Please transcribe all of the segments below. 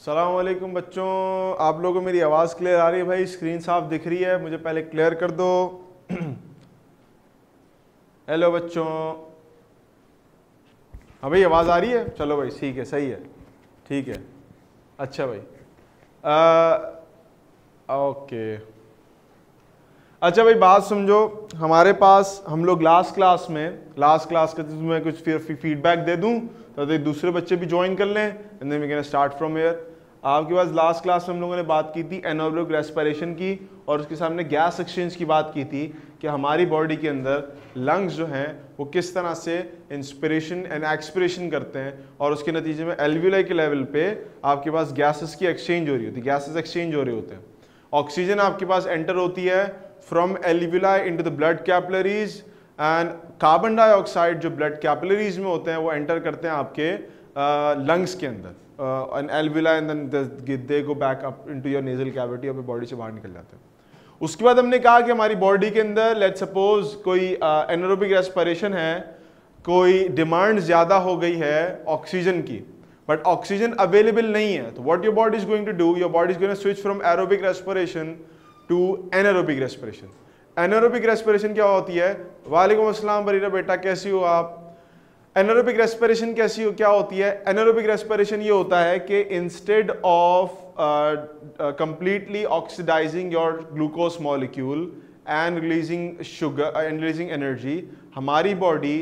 अस्सलाम वालेकुम बच्चों, आप लोगों को मेरी आवाज़ क्लियर आ रही है? भाई स्क्रीन साफ दिख रही है? मुझे पहले क्लियर कर दो। हेलो बच्चों, हाँ भाई आवाज़ आ रही है? चलो भाई ठीक है, सही है, ठीक है, अच्छा भाई। ओके, अच्छा भाई बात समझो। हमारे पास हम लोग लास्ट क्लास के तुम्हें कुछ फीडबैक दे दूं तो दूसरे बच्चे भी ज्वाइन कर लें and then we can start from here. आपके पास लास्ट क्लास में हम लोगों ने बात की थी एनारोबिक रेस्पिरेशन की और उसके सामने गैस एक्सचेंज की बात की थी कि हमारी बॉडी के अंदर लंग्स जो हैं वो किस तरह से इंस्पिरेशन एंड एक्सपिरेशन करते हैं और उसके नतीजे में एल्वियोलाई के लेवल पे आपके पास गैसेस की एक्सचेंज हो रही होती है, गैसेस एक्सचेंज हो रहे होते हैं। ऑक्सीजन आपके पास एंटर होती है from alveoli into the blood capillaries and carbon dioxide जो ब्लड कैपिलरीज में होते हैं वो एंटर करते हैं आपके लंग्स के अंदर and alveoli and then they go back up into your nasal cavity और बॉडी से बाहर निकल जाते हैं। उसके बाद हमने कहा कि हमारी बॉडी के अंदर लेट्स सपोज कोई एनारोबिक रेस्पिरेशन है, कोई डिमांड ज्यादा हो गई है ऑक्सीजन की बट ऑक्सीजन अवेलेबल नहीं है, तो what your body is going to do, your body is going to switch from aerobic respiration to anaerobic respiration. Anaerobic respiration क्या होती है? वालेकुम अस्सलाम बरीरा बेटा, कैसी हो आप? एनारोबिक रेस्पिरेशन क्या होती है? एनारोबिक रेस्पिरेशन ये होता है कि instead of completely oxidizing your glucose molecule and releasing sugar and releasing energy, हमारी बॉडी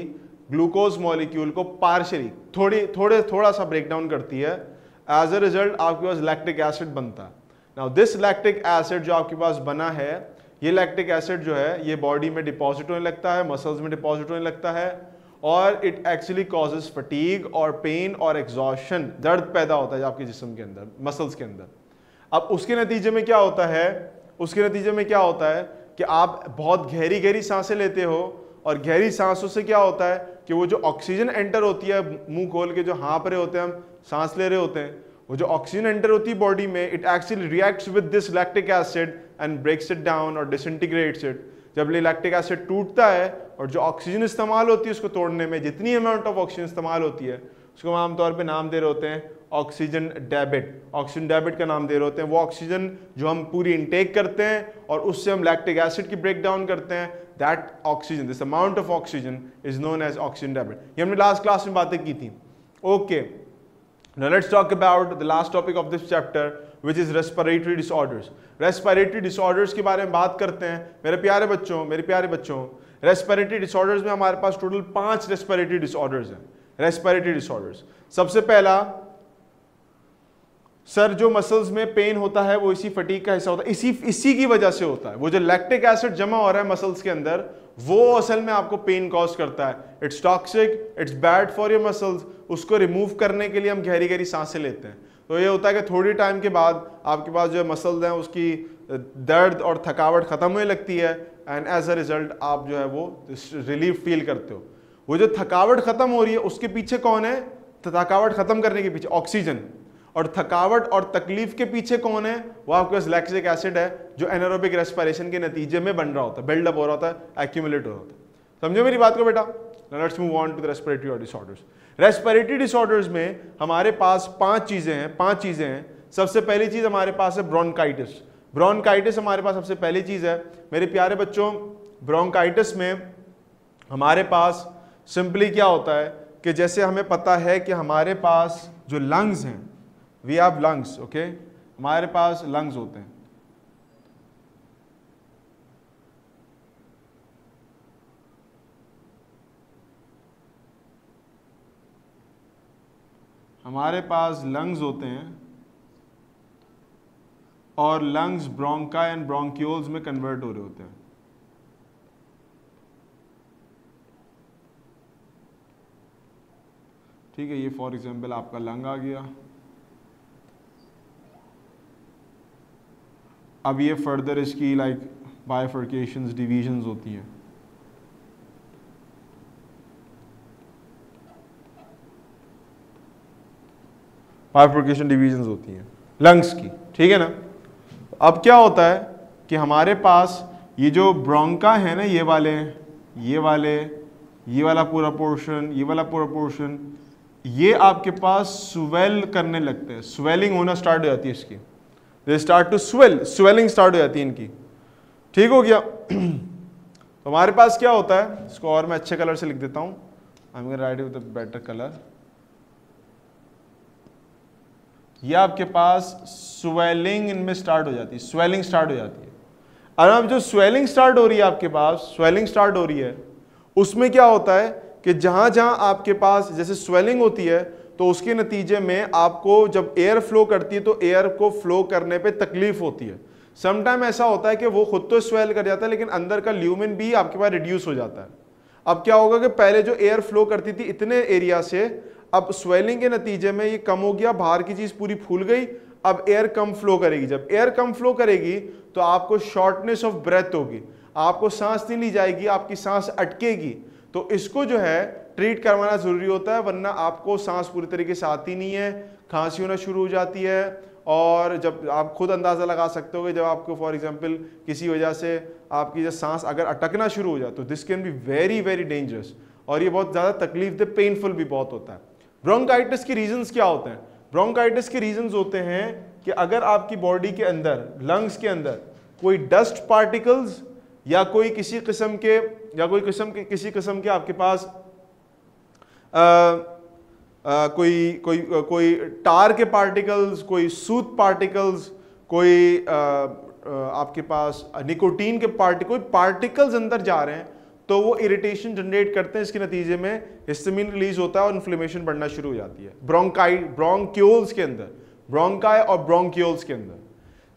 ग्लूकोज मॉलिक्यूल को पार्शियली थोड़ा सा ब्रेक डाउन करती है। एज अ रिजल्ट आपके पास लैक्टिक एसिड बनता है। नाउ दिस लैक्टिक एसिड जो आपके पास बना है, ये लैक्टिक एसिड जो है ये बॉडी में डिपॉजिट होने लगता है, मसल्स में डिपॉजिट होने लगता है और इट एक्चुअली कॉजेज फटीग और पेन और एग्जॉशन, दर्द पैदा होता है आपके जिस्म के अंदर, मसल्स के अंदर। अब उसके नतीजे में क्या होता है कि आप बहुत गहरी गहरी सांसें लेते हो और गहरी सांसों से क्या होता है कि वो जो ऑक्सीजन एंटर होती है, मुंह खोल के जो हाँप रहे होते हैं हम, सांस ले रहे होते हैं, वो जो ऑक्सीजन एंटर होती है बॉडी में, it actually reacts with this lactic acid and breaks it down और डिसइंटीग्रेट्स इट। जब ये लैक्टिक एसिड टूटता है और जो ऑक्सीजन इस्तेमाल होती है उसको तोड़ने में, जितनी अमाउंट ऑफ ऑक्सीजन इस्तेमाल होती है उसको हम आमतौर पे नाम दे रहे होते हैं ऑक्सीजन डेबिट। ऑक्सीजन डेबिट का नाम दे रहे होते हैं वो ऑक्सीजन जो हम पूरी इनटेक करते हैं और उससे हम लैक्टिक एसिड की ब्रेक डाउन करते हैं, that oxygen, this amount of oxygen is known as oxygen debit. ये हमने लास्ट क्लास में बातें की थी। Okay, now let's talk about the last topic of this chapter which is respiratory disorders। respiratory disorders के बारे में बात करते हैं मेरे प्यारे बच्चों। respiratory disorders में हमारे पास टोटल 5 respiratory disorders हैं। respiratory disorders, सबसे पहला, सर जो मसल्स में पेन होता है वो इसी फटीग का हिस्सा होता है, इसी की वजह से होता है। वो जो लैक्टिक एसिड जमा हो रहा है मसल्स के अंदर वो असल में आपको पेन कॉज करता है। It's toxic, it's bad for your muscles. उसको रिमूव करने के लिए हम गहरी गहरी सांसें लेते हैं, तो ये होता है कि थोड़ी टाइम के बाद आपके पास जो मसल्स हैं उसकी दर्द और थकावट खत्म होने लगती है एंड एज अ रिजल्ट आप जो है वो रिलीफ फील करते हो। वो जो थकावट खत्म हो रही है उसके पीछे कौन है? थकावट खत्म करने के पीछे ऑक्सीजन, और थकावट और तकलीफ के पीछे कौन है? वो आपके पास लैक्टिक एसिड है जो एनारोबिक रेस्पिरेशन के नतीजे में बन रहा होता है, बिल्डअप हो रहा होता है, एक्यूमुलेट हो रहा होता है। समझो मेरी बात को बेटा? Let's move on to the respiratory disorders. Respiratory disorders में हमारे पास 5 चीजें हैं। सबसे पहली चीज हमारे पास है ब्रोंकाइटिस। ब्रोंकाइटिस हमारे पास सबसे पहली चीज है मेरे प्यारे बच्चों। ब्रोंकाइटिस में हमारे पास सिंपली क्या होता है कि जैसे हमें पता है कि हमारे पास जो लंग्स हैं, वी हैव लंग्स, ओके, हमारे पास लंग्स होते हैं। हमारे पास लंग्स होते हैं और लंग्स ब्रोंका एंड ब्रोंक्यूल्स में कन्वर्ट हो रहे होते हैं। ठीक है, ये फॉर एग्जांपल आपका लंग आ गया। अब ये फर्दर इसकी लाइक बाइफर्केशंस, डिवीजन्स होती हैं। बाइफर्केशन डिवीजन्स होती हैं लंग्स की, ठीक है ना। अब क्या होता है कि हमारे पास ये जो ब्रोंका है ना, ये वाला पूरा पोर्शन, ये वाला पूरा पोर्शन, ये आपके पास स्वेल करने लगते हैं, स्वेलिंग होना स्टार्ट हो जाती है इसकी, they start to swell, swelling start हो जाती है इनकी। ठीक हो गया। तो हमारे पास क्या होता है, इसको और मैं अच्छे कलर से लिख देता हूं, I am going to write with a better colour. ये आपके पास स्वेलिंग इनमें स्टार्ट हो जाती है, स्वेलिंग स्टार्ट हो जाती है। और अब जो स्वेलिंग स्टार्ट हो रही है आपके पास, स्वेलिंग स्टार्ट हो रही है, उसमें क्या होता है कि जहां जहां आपके पास जैसे स्वेलिंग होती है तो उसके नतीजे में आपको जब एयर फ्लो करती है तो एयर को फ्लो करने पे तकलीफ होती है। समटाइम ऐसा होता है कि वो खुद तो स्वेल कर जाता है लेकिन अंदर का ल्यूमेन भी आपके पास रिड्यूस हो जाता है। अब क्या होगा कि पहले जो एयर फ्लो करती थी इतने एरिया से, अब स्वेलिंग के नतीजे में ये कम हो गया, बाहर की चीज पूरी फूल गई, अब एयर कम फ्लो करेगी। जब एयर कम फ्लो करेगी तो आपको शॉर्टनेस ऑफ ब्रेथ होगी, आपको सांस नहीं ली जाएगी, आपकी सांस अटकेगी। तो इसको जो है ट्रीट करवाना जरूरी होता है, वरना आपको सांस पूरी तरीके से आती नहीं है, खांसी होना शुरू हो जाती है। और जब आप खुद अंदाजा लगा सकते हो कि जब आपको फॉर एग्जांपल किसी वजह से आपकी जो सांस अगर अटकना शुरू हो जाए तो this can be very very dangerous, और ये बहुत ज़्यादा तकलीफ दे, पेनफुल भी बहुत होता है। ब्रोंकाइटिस के रीजंस क्या होते हैं? ब्रोंकाइटिस के रीजंस होते हैं कि अगर आपकी बॉडी के अंदर, लंग्स के अंदर कोई डस्ट पार्टिकल्स या कोई किसी किस्म के आपके पास कोई टार के पार्टिकल्स, कोई सूत पार्टिकल्स, कोई आपके पास निकोटीन के कोई पार्टिकल्स अंदर जा रहे हैं तो वो इरिटेशन जनरेट करते हैं, इसके नतीजे में हिस्टामिन रिलीज होता है और इन्फ्लेमेशन बढ़ना शुरू हो जाती है। ब्रोंक्यूल्स के अंदर, ब्रोंकाई और ब्रोंक्यूल्स के अंदर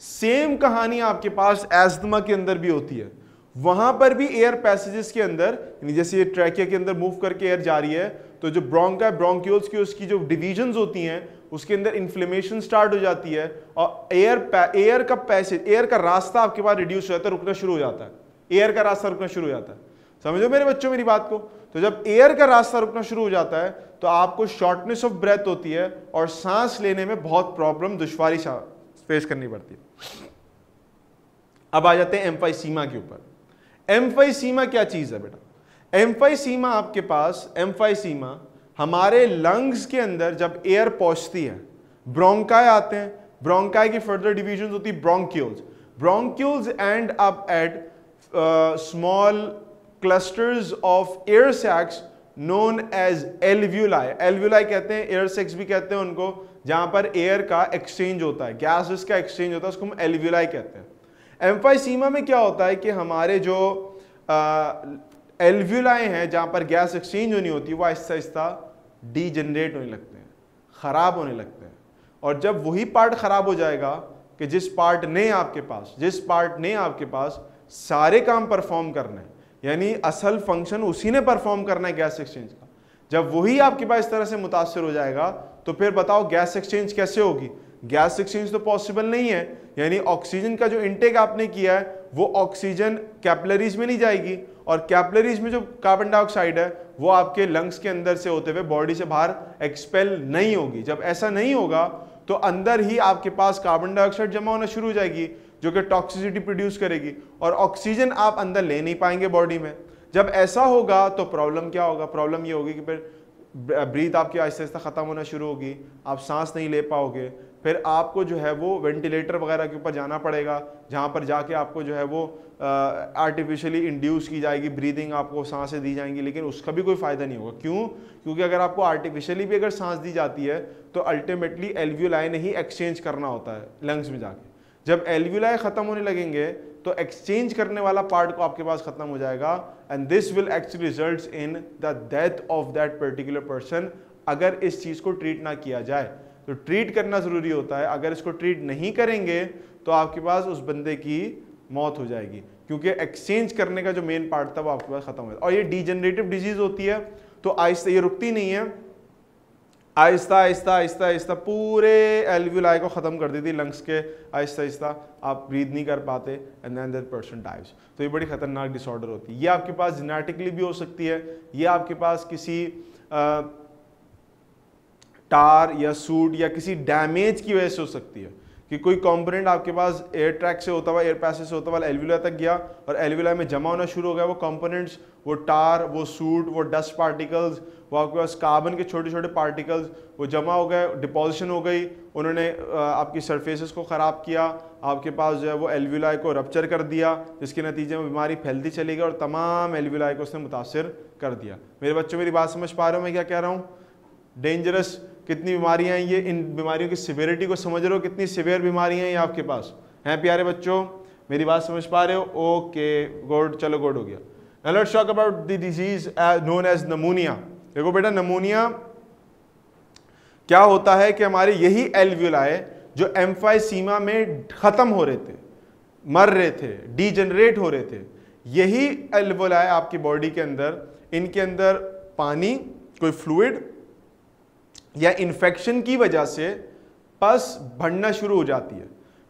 सेम कहानी आपके पास एस्थमा के अंदर भी होती है। वहां पर भी एयर पैसेजेस के अंदर, जैसे ये ट्रैकिया के अंदर मूव करके एयर जा रही है, तो जो ब्रोंका ब्रोंक्यूल्स की उसकी जो डिविजन्स होती हैं उसके अंदर इन्फ्लेमेशन स्टार्ट हो जाती है और एयर का रास्ता आपके पास रिड्यूस हो जाता है, रुकना शुरू हो जाता है, एयर का रास्ता रुकना शुरू हो जाता है। समझो मेरे बच्चों मेरी बात को। तो जब एयर का रास्ता रुकना शुरू हो जाता है तो आपको शॉर्टनेस ऑफ ब्रेथ होती है और सांस लेने में बहुत प्रॉब्लम, दुश्वारी फेस करनी पड़ती है। अब आ जाते हैं एम्फाइसीमा के ऊपर। एम्फाइसीमा क्या चीज है बेटा? एम्फाइसीमा आपके पास, एम्फाइसीमा हमारे लंग्स के अंदर जब एयर पहुंचती है, ब्रोंकाई आते हैं, ब्रोंकाई की फर्दर डिविजन होती है bronchioles. Bronchioles end up at small clusters of air sacs known as alveoli. Alveoli कहते हैं, एयर सैक्स भी कहते हैं उनको, जहां पर एयर का एक्सचेंज होता है, गैसेस का एक्सचेंज होता है, उसको हम एल्व्यूलाई कहते हैं। एम्फाइसीमा में क्या होता है कि हमारे जो एल्व्यूलाई हैं जहां पर गैस एक्सचेंज होनी होती है वो आहिस्ता आहिस्ता डीजनरेट होने लगते हैं, खराब होने लगते हैं। और जब वही पार्ट खराब हो जाएगा कि जिस पार्ट ने आपके पास सारे काम परफॉर्म करना है, यानी असल फंक्शन उसी ने परफॉर्म करना है गैस एक्सचेंज का, जब वही आपके पास इस तरह से मुतासर हो जाएगा तो फिर बताओ गैस एक्सचेंज कैसे होगी? गैस एक्सचेंज तो पॉसिबल नहीं है। यानी ऑक्सीजन का जो इनटेक आपने किया है वो ऑक्सीजन कैपिलरीज में नहीं जाएगी, और कैपिलरीज में जो कार्बन डाइऑक्साइड है वो आपके लंग्स के अंदर से होते हुए बॉडी से बाहर एक्सपेल नहीं होगी। जब ऐसा नहीं होगा तो अंदर ही आपके पास कार्बन डाइऑक्साइड जमा होना शुरू हो जाएगी जो कि टॉक्सिसिटी प्रोड्यूस करेगी, और ऑक्सीजन आप अंदर ले नहीं पाएंगे बॉडी में। जब ऐसा होगा तो प्रॉब्लम क्या होगा? प्रॉब्लम ये होगी कि फिर ब्रीथ आपकी आहिस्ता आहिस्ता खत्म होना शुरू होगी, आप सांस नहीं ले पाओगे, फिर आपको जो है वो वेंटिलेटर वगैरह के ऊपर जाना पड़ेगा, जहाँ पर जाके आपको जो है वो आर्टिफिशियली इंड्यूस की जाएगी ब्रीदिंग, आपको सांसें दी जाएंगी, लेकिन उसका भी कोई फ़ायदा नहीं होगा। क्यों? क्योंकि अगर आपको आर्टिफिशियली भी अगर सांस दी जाती है तो अल्टीमेटली एल्व्यूलाई ने ही एक्सचेंज करना होता है लंग्स में जाके। जब एल्व्यूलाई ख़त्म होने लगेंगे तो एक्सचेंज करने वाला पार्ट को आपके पास ख़त्म हो जाएगा, and this will actually results in the death of that particular person अगर इस चीज़ को ट्रीट ना किया जाए। तो ट्रीट करना ज़रूरी होता है, अगर इसको ट्रीट नहीं करेंगे तो आपके पास उस बंदे की मौत हो जाएगी, क्योंकि एक्सचेंज करने का जो मेन पार्ट था वो आपके पास ख़त्म हो जाएगा। और ये डीजनरेटिव डिजीज़ होती है तो आहिस्ता, ये रुकती नहीं है, आहिस्ता आहिस्ता आहिस्ता आहिस्ता पूरे एल्व्यूलाई को ख़त्म कर देती लंग्स के, आहिस्ता आहिस्ता आप ब्रीथ नहीं कर पाते and then that person dies. तो ये बड़ी ख़तरनाक डिसऑर्डर होती है। ये आपके पास जेनेटिकली भी हो सकती है, ये आपके पास किसी टार या सूट या किसी डैमेज की वजह से हो सकती है, कि कोई कंपोनेंट आपके पास एयर ट्रैक से होता हुआ, एयर पैसेज से होता हुआ एल्वियोलाई तक गया और एल्वियोलाई में जमा होना शुरू हो गया। वो कंपोनेंट्स, वो टार, वो सूट, वो डस्ट पार्टिकल्स, वो आपके पास कार्बन के छोटे छोटे पार्टिकल्स, वो जमा हो गए, डिपोजिशन हो गई, उन्होंने आपकी सरफेसेस को ख़राब किया, आपके पास जो है वो एल्वियोलाई को रप्चर कर दिया, जिसके नतीजे में बीमारी फैलती चली गई और तमाम एल्वियोलाई को उसने मुतासर कर दिया। मेरे बच्चों मेरी बात समझ पा रहे हो मैं क्या कह रहा हूँ? डेंजरस कितनी बीमारियां हैं ये, इन बीमारियों की सिवियरिटी को समझ रहे हो, कितनी सिवियर बीमारियां हैं ये आपके पास हैं प्यारे बच्चों? मेरी बात समझ पा रहे हो? ओके गुड, चलो गुड हो गया। Now let's talk about the disease known as pneumonia. देखो बेटा, नमूनिया क्या होता है कि हमारे यही एल्वियोलाई जो एम्फाइसीमा में खत्म हो रहे थे, मर रहे थे, डीजनरेट हो रहे थे, यही एल्वियोलाई आपकी बॉडी के अंदर, इनके अंदर पानी, कोई फ्लूइड या इन्फेक्शन की वजह से पस बढ़ना शुरू हो जाती है।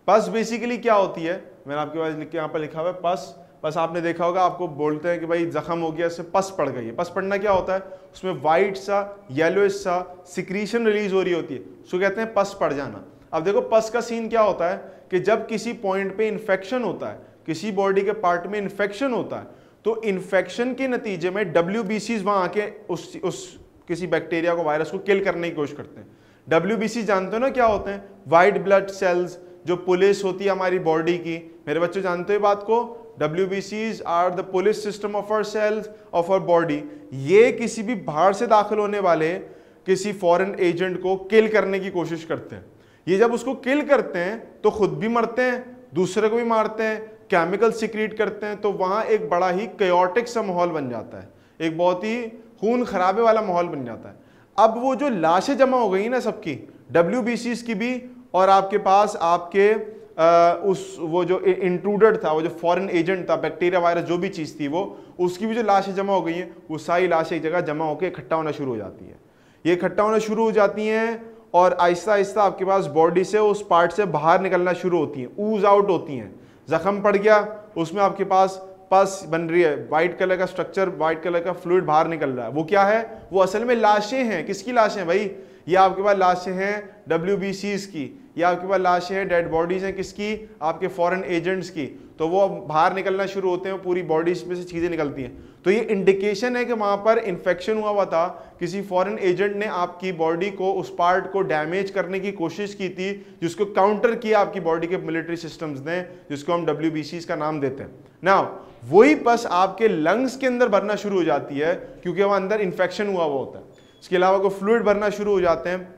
पस बेसिकली क्या होती है, मैंने आपके पास यहाँ पर लिखा हुआ है पस। पस आपने देखा होगा, आपको बोलते हैं कि भाई जख्म हो गया, इससे पस पड़ गई है। पस पड़ना क्या होता है? उसमें वाइट सा, येलोइश सा सिक्रीशन रिलीज हो रही होती है, उसको कहते हैं पस पड़ जाना। अब देखो पस का सीन क्या होता है कि जब किसी पॉइंट पे इन्फेक्शन होता है, किसी बॉडी के पार्ट में इन्फेक्शन होता है, तो इन्फेक्शन के नतीजे में WBCs वहां आके उस किसी बैक्टीरिया को, वायरस को किल करने की कोशिश करते हैं। WBC जानते हो ना क्या होते हैं? वाइट ब्लड सेल्स, जो पुलिस होती है हमारी बॉडी की। मेरे बच्चे जानते हो बात को? WBCs are the police system of our cells, of our body. ये किसी भी बाहर से दाखिल होने वाले किसी फॉरेन एजेंट को किल करने की कोशिश करते हैं। ये जब उसको किल करते हैं तो खुद भी मरते हैं, दूसरे को भी मारते हैं, केमिकल सिक्रीट करते हैं, तो वहां एक बड़ा ही कैओटिक सा माहौल बन जाता है, एक बहुत ही खून खराबे वाला माहौल बन जाता है। अब वो जो लाशें जमा हो गई ना सबकी, WBCs की भी, और आपके पास आपके वो जो इंट्रूडर था, वो जो फॉरेन एजेंट था, बैक्टीरिया वायरस जो भी चीज़ थी, वो उसकी भी जो लाशें जमा हो गई हैं, वो सारी लाशें एक जगह जमा होकर इकट्ठा होना शुरू हो जाती है। ये इकट्ठा होना शुरू हो जाती हैं और आहिस्ता आहिस्ता आपके पास बॉडी से, उस पार्ट से बाहर निकलना शुरू होती हैं, ऊज आउट होती हैं। जख्म पड़ गया, उसमें आपके पास पस बन रही है, व्हाइट कलर का स्ट्रक्चर, व्हाइट कलर का फ्लूइड बाहर निकल रहा है। वो क्या है? वो असल में लाशें हैं। किसकी लाशें हैं भाई? ये आपके पास लाशें हैं WBCs की, ये आपके पास लाशें हैं, डेड बॉडीज हैं किसकी? आपके फॉरेन एजेंट्स की। तो वो बाहर निकलना शुरू होते हैं, पूरी बॉडी में से चीज़ें निकलती हैं। तो ये इंडिकेशन है कि वहाँ पर इन्फेक्शन हुआ था, किसी फॉरेन एजेंट ने आपकी बॉडी को, उस पार्ट को डैमेज करने की कोशिश की थी, जिसको काउंटर किया आपकी बॉडी के मिलिट्री सिस्टम्स ने, जिसको हम WBCs का नाम देते हैं। नाउ वही पस आपके लंग्स के अंदर भरना शुरू हो जाती है, क्योंकि वहाँ अंदर इन्फेक्शन हुआ होता है। इसके अलावा कोई फ्लूइड भरना शुरू हो जाते हैं,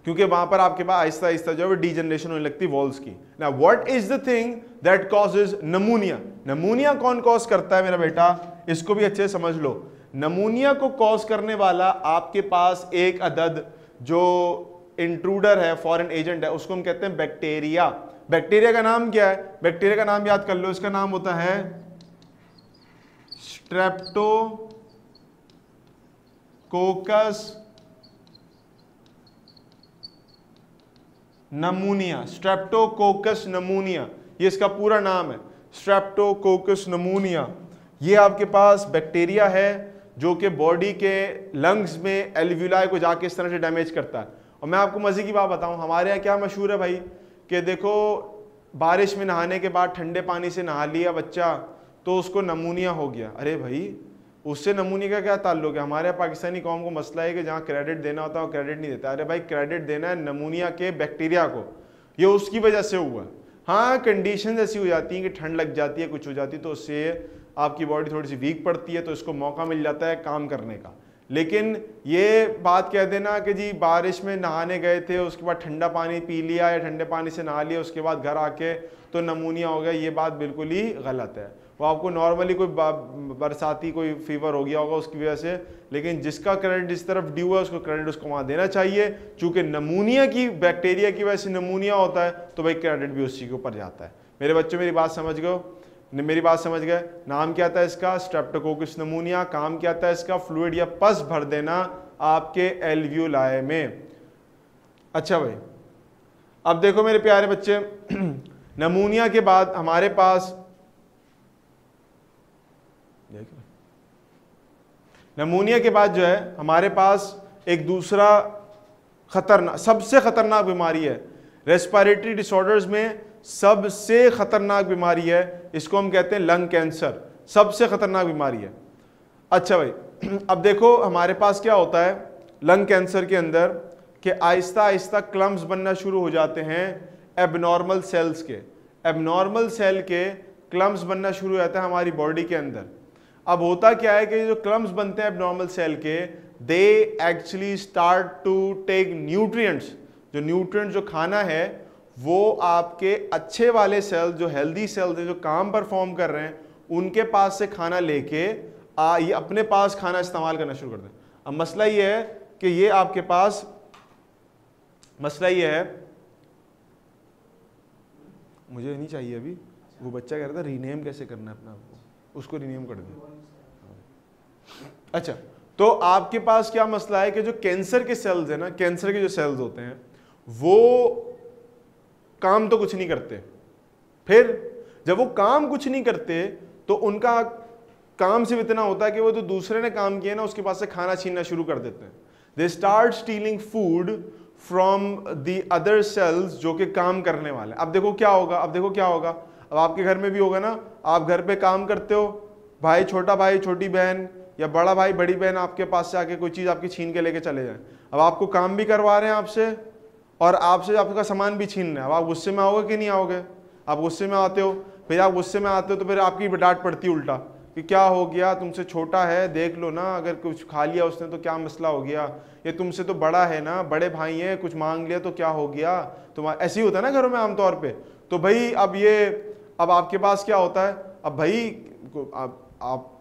क्योंकि वहां पर आपके पास आहिस्ता आहिस्ता जो है डीजनरेशन होने लगती है वॉल्स की। Now what is the thing that causes नमूनिया? नमूनिया कौन कॉज करता है मेरा बेटा? इसको भी अच्छे से समझ लो। नमूनिया को कॉज करने वाला आपके पास एक अदद जो इंट्रूडर है, फॉरेन एजेंट है, उसको हम कहते हैं बैक्टीरिया। बैक्टीरिया का नाम क्या है? बैक्टीरिया का नाम याद कर लो, इसका नाम होता है स्ट्रेप्टोकोकस नमूनिया। स्ट्रेप्टोकोकस नमूनिया, ये इसका पूरा नाम है, स्ट्रेप्टोकोकस नमूनिया। ये आपके पास बैक्टीरिया है जो कि बॉडी के लंग्स में एल्वियोलाई को जाके इस तरह से डैमेज करता है। और मैं आपको मजे की बात बताऊं, हमारे यहाँ क्या मशहूर है भाई कि देखो बारिश में नहाने के बाद ठंडे पानी से नहा लिया बच्चा तो उसको नमूनिया हो गया। अरे भाई उससे नमूनिया का क्या ताल्लुक है? हमारे यहाँ पाकिस्तानी कौम को मसला है कि जहाँ क्रेडिट देना होता है वो क्रेडिट नहीं देता। अरे भाई क्रेडिट देना है नमूनिया के बैक्टीरिया को, ये उसकी वजह से हुआ। हाँ कंडीशन ऐसी हो जाती है कि ठंड लग जाती है, कुछ हो जाती है, तो उससे आपकी बॉडी थोड़ी सी वीक पड़ती है, तो इसको मौका मिल जाता है काम करने का। लेकिन ये बात कह देना कि जी बारिश में नहाने गए थे, उसके बाद ठंडा पानी पी लिया या ठंडे पानी से नहा लिया, उसके बाद घर आके तो नमूनिया हो गया, ये बात बिल्कुल ही गलत है। वो आपको नॉर्मली कोई बरसाती कोई फीवर हो गया होगा उसकी वजह से, लेकिन जिसका क्रेडिट जिस तरफ ड्यू है उसको क्रेडिट उसको वहाँ देना चाहिए। चूँकि नमूनिया की, बैक्टीरिया की वजह से नमूनिया होता है, तो भाई क्रेडिट भी उसी के ऊपर जाता है। मेरे बच्चों मेरी बात समझ गए? मेरी बात समझ गए? नाम क्या था इसका? स्ट्रेप्टोकोकस नमूनिया। काम क्या था इसका? फ्लूइड या पस भर देना आपके एल्वियोलाई में। अच्छा भाई अब देखो मेरे प्यारे बच्चे, नमूनिया के बाद हमारे पास, नमूनिया के बाद जो है हमारे पास एक दूसरा खतरनाक, सबसे खतरनाक बीमारी है रेस्पिरेटरी डिसऑर्डर्स में सबसे खतरनाक बीमारी है, इसको हम कहते हैं लंग कैंसर, सबसे खतरनाक बीमारी है। अच्छा भाई, अब देखो हमारे पास क्या होता है लंग कैंसर के अंदर कि आहिस्ता आहिस्ता क्लम्स बनना शुरू हो जाते हैं एबनॉर्मल सेल्स के, एबनॉर्मल सेल के क्लम्स बनना शुरू हो जाता है हमारी बॉडी के अंदर। अब होता क्या है कि जो क्लम्स बनते हैं एबनॉर्मल सेल के, they actually start to take nutrients, जो न्यूट्रिएंट जो खाना है वो आपके अच्छे वाले सेल्स, जो हेल्दी सेल्स हैं, जो काम परफॉर्म कर रहे हैं, उनके पास से खाना लेके ये अपने पास खाना इस्तेमाल करना शुरू कर दें। अब मसला ये है कि ये आपके पास, मसला ये है, मुझे नहीं चाहिए अभी, वो बच्चा कह रहा था रीनेम कैसे करना है अपना आपको, उसको रीनेम कर दो। अच्छा, तो आपके पास क्या मसला है कि जो कैंसर के सेल्स है ना, कैंसर के जो सेल्स होते हैं वो काम तो कुछ नहीं करते, फिर जब वो काम कुछ नहीं करते तो उनका काम सिर्फ इतना होता है कि वो तो दूसरे ने काम किया ना उसके पास से खाना छीनना शुरू कर देते हैं। They start stealing food from the other sales जो कि काम करने वाले। अब देखो क्या होगा, अब देखो क्या होगा, अब आपके घर में भी होगा ना, आप घर पे काम करते हो, भाई छोटा भाई छोटी बहन या बड़ा भाई बड़ी बहन आपके पास से आके कोई चीज़ आपकी छीन के लेके चले जाए। अब आपको काम भी करवा रहे हैं आपसे और आपसे आपका सामान भी छीन रहे हैं। अब आप गुस्से में आओगे कि नहीं आओगे? आप गुस्से में आते हो, फिर आप गुस्से में आते हो तो फिर आपकी डांट पड़ती है उल्टा कि क्या हो गया, तुमसे छोटा है, देख लो ना, अगर कुछ खा लिया उसने तो क्या मसला हो गया, ये तुमसे तो बड़ा है ना, बड़े भाई हैं, कुछ मांग लिया तो क्या हो गया, तुम ऐसे ही होता है ना घरों में आमतौर पे। तो भाई अब आपके पास क्या होता है, अब भाई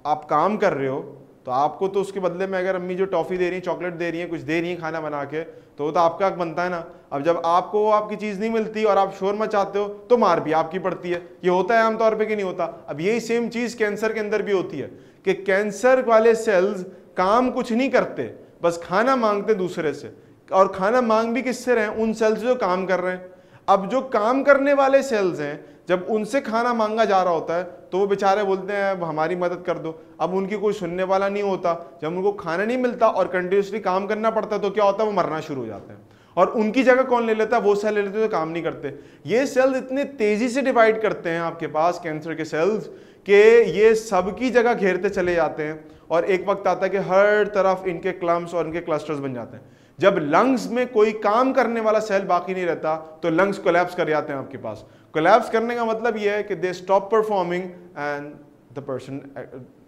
आप काम कर रहे हो तो आपको तो उसके बदले में अगर अम्मी जो टॉफ़ी दे रही है, चॉकलेट दे रही है, कुछ दे रही है खाना बना के, तो वो तो आपका हक बनता है ना। अब जब आपको वो आपकी चीज़ नहीं मिलती और आप शोर मचाते हो तो मार भी आपकी पड़ती है। ये होता है आमतौर पे कि नहीं होता? अब यही सेम चीज़ कैंसर के अंदर भी होती है कि कैंसर वाले सेल्स काम कुछ नहीं करते, बस खाना मांगते दूसरे से, और खाना मांग भी किससे रहे हैं? उन सेल्स जो काम कर रहे हैं। अब जो काम करने वाले सेल्स हैं, जब उनसे खाना मांगा जा रहा होता है तो वो बेचारे बोलते हैं अब हमारी मदद कर दो। अब उनकी कोई सुनने वाला नहीं होता। जब उनको खाना नहीं मिलता और कंटिन्यूसली काम करना पड़ता है तो क्या होता है, वो मरना शुरू हो जाते हैं। और उनकी जगह कौन ले लेता है? वो सेल ले लेते हैं जो काम नहीं करते। ये सेल्स इतने तेजी से डिवाइड करते हैं आपके पास कैंसर के सेल्स कि ये सबकी जगह घेरते चले जाते हैं और एक वक्त आता है कि हर तरफ इनके क्लम्स और इनके क्लस्टर्स बन जाते हैं। जब लंग्स में कोई काम करने वाला सेल बाकी नहीं रहता तो लंग्स कोलैप्स कर जाते हैं आपके पास। कोलैप्स करने का मतलब यह है कि they stop performing and the person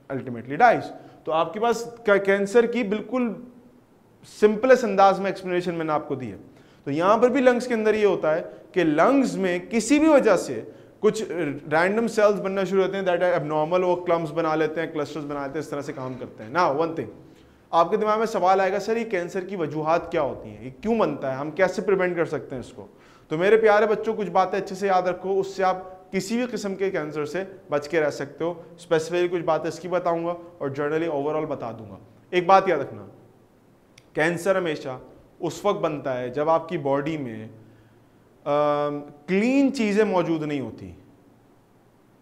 ultimately dies. तो आपके पास कैंसर की बिल्कुल सिंपलेस्ट अंदाज में एक्सप्लेनेशन मैंने आपको दी है। तो यहां पर भी लंग्स के अंदर ये होता है कि लंग्स में किसी भी वजह से कुछ रैंडम सेल्स बनना शुरू होते हैं दैट आर एबनॉर्मल, वो क्लम्स बना लेते हैं, क्लस्टर्स बना लेते हैं, इस तरह से काम करते हैं। नाउ वन थिंग, आपके दिमाग में सवाल आएगा, सर ये कैंसर की वजूहात क्या होती हैं, ये क्यों बनता है, हम कैसे प्रिवेंट कर सकते हैं इसको? तो मेरे प्यारे बच्चों, कुछ बातें अच्छे से याद रखो, उससे आप किसी भी किस्म के कैंसर से बच के रह सकते हो। स्पेसिफिकली कुछ बातें इसकी बताऊंगा और जनरली ओवरऑल बता दूंगा। एक बात याद रखना, कैंसर हमेशा उस वक्त बनता है जब आपकी बॉडी में क्लीन चीज़ें मौजूद नहीं होती,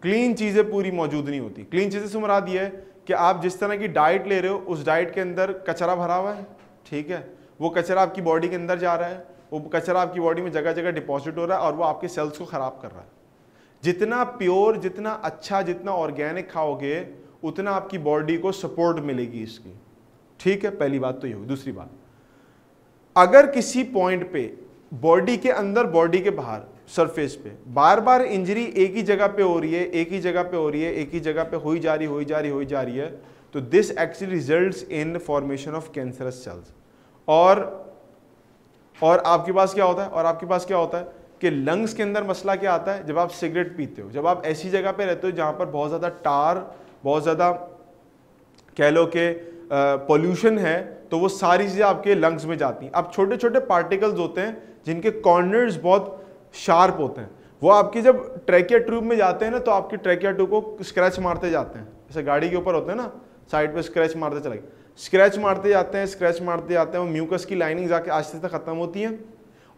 क्लीन चीज़ें पूरी मौजूद नहीं होती। क्लीन चीज़ें से मुराद ये है कि आप जिस तरह की डाइट ले रहे हो उस डाइट के अंदर कचरा भरा हुआ है, ठीक है, वो कचरा आपकी बॉडी के अंदर जा रहा है, वो कचरा आपकी बॉडी में जगह जगह डिपॉजिट हो रहा है और वो आपके सेल्स को ख़राब कर रहा है। जितना प्योर, जितना अच्छा, जितना ऑर्गेनिक खाओगे उतना आपकी बॉडी को सपोर्ट मिलेगी इसकी, ठीक है। पहली बात तो ये हुई। दूसरी बात, अगर किसी पॉइंट पे बॉडी के अंदर, बॉडी के बाहर, सरफेस पे बार बार इंजरी एक ही जगह पे हो रही है, एक ही जगह पे हो रही है, एक ही जगह पे हुई जा रही है, तो this actually results in formation of cancerous cells. और आपके पास क्या होता है कि लंग्स के अंदर मसला क्या आता है, जब आप सिगरेट पीते हो, जब आप ऐसी जगह पे रहते हो जहां पर बहुत ज़्यादा टार, बहुत ज़्यादा कह लो कि पोल्यूशन है, तो वो सारी चीज़ें आपके लंग्स में जाती हैं। अब छोटे छोटे पार्टिकल्स होते हैं जिनके कॉर्नर्स बहुत शार्प होते हैं, वो आपकी जब ट्रैकिया ट्यूब में जाते हैं ना, तो आपकी ट्रैकिया ट्यूब को स्क्रैच मारते जाते हैं। जैसे गाड़ी के ऊपर होते हैं ना, साइड पे स्क्रैच मारते चले, स्क्रैच मारते जाते हैं, वो म्यूकस की लाइनिंग जाके आस्ते आस्ते खत्म होती हैं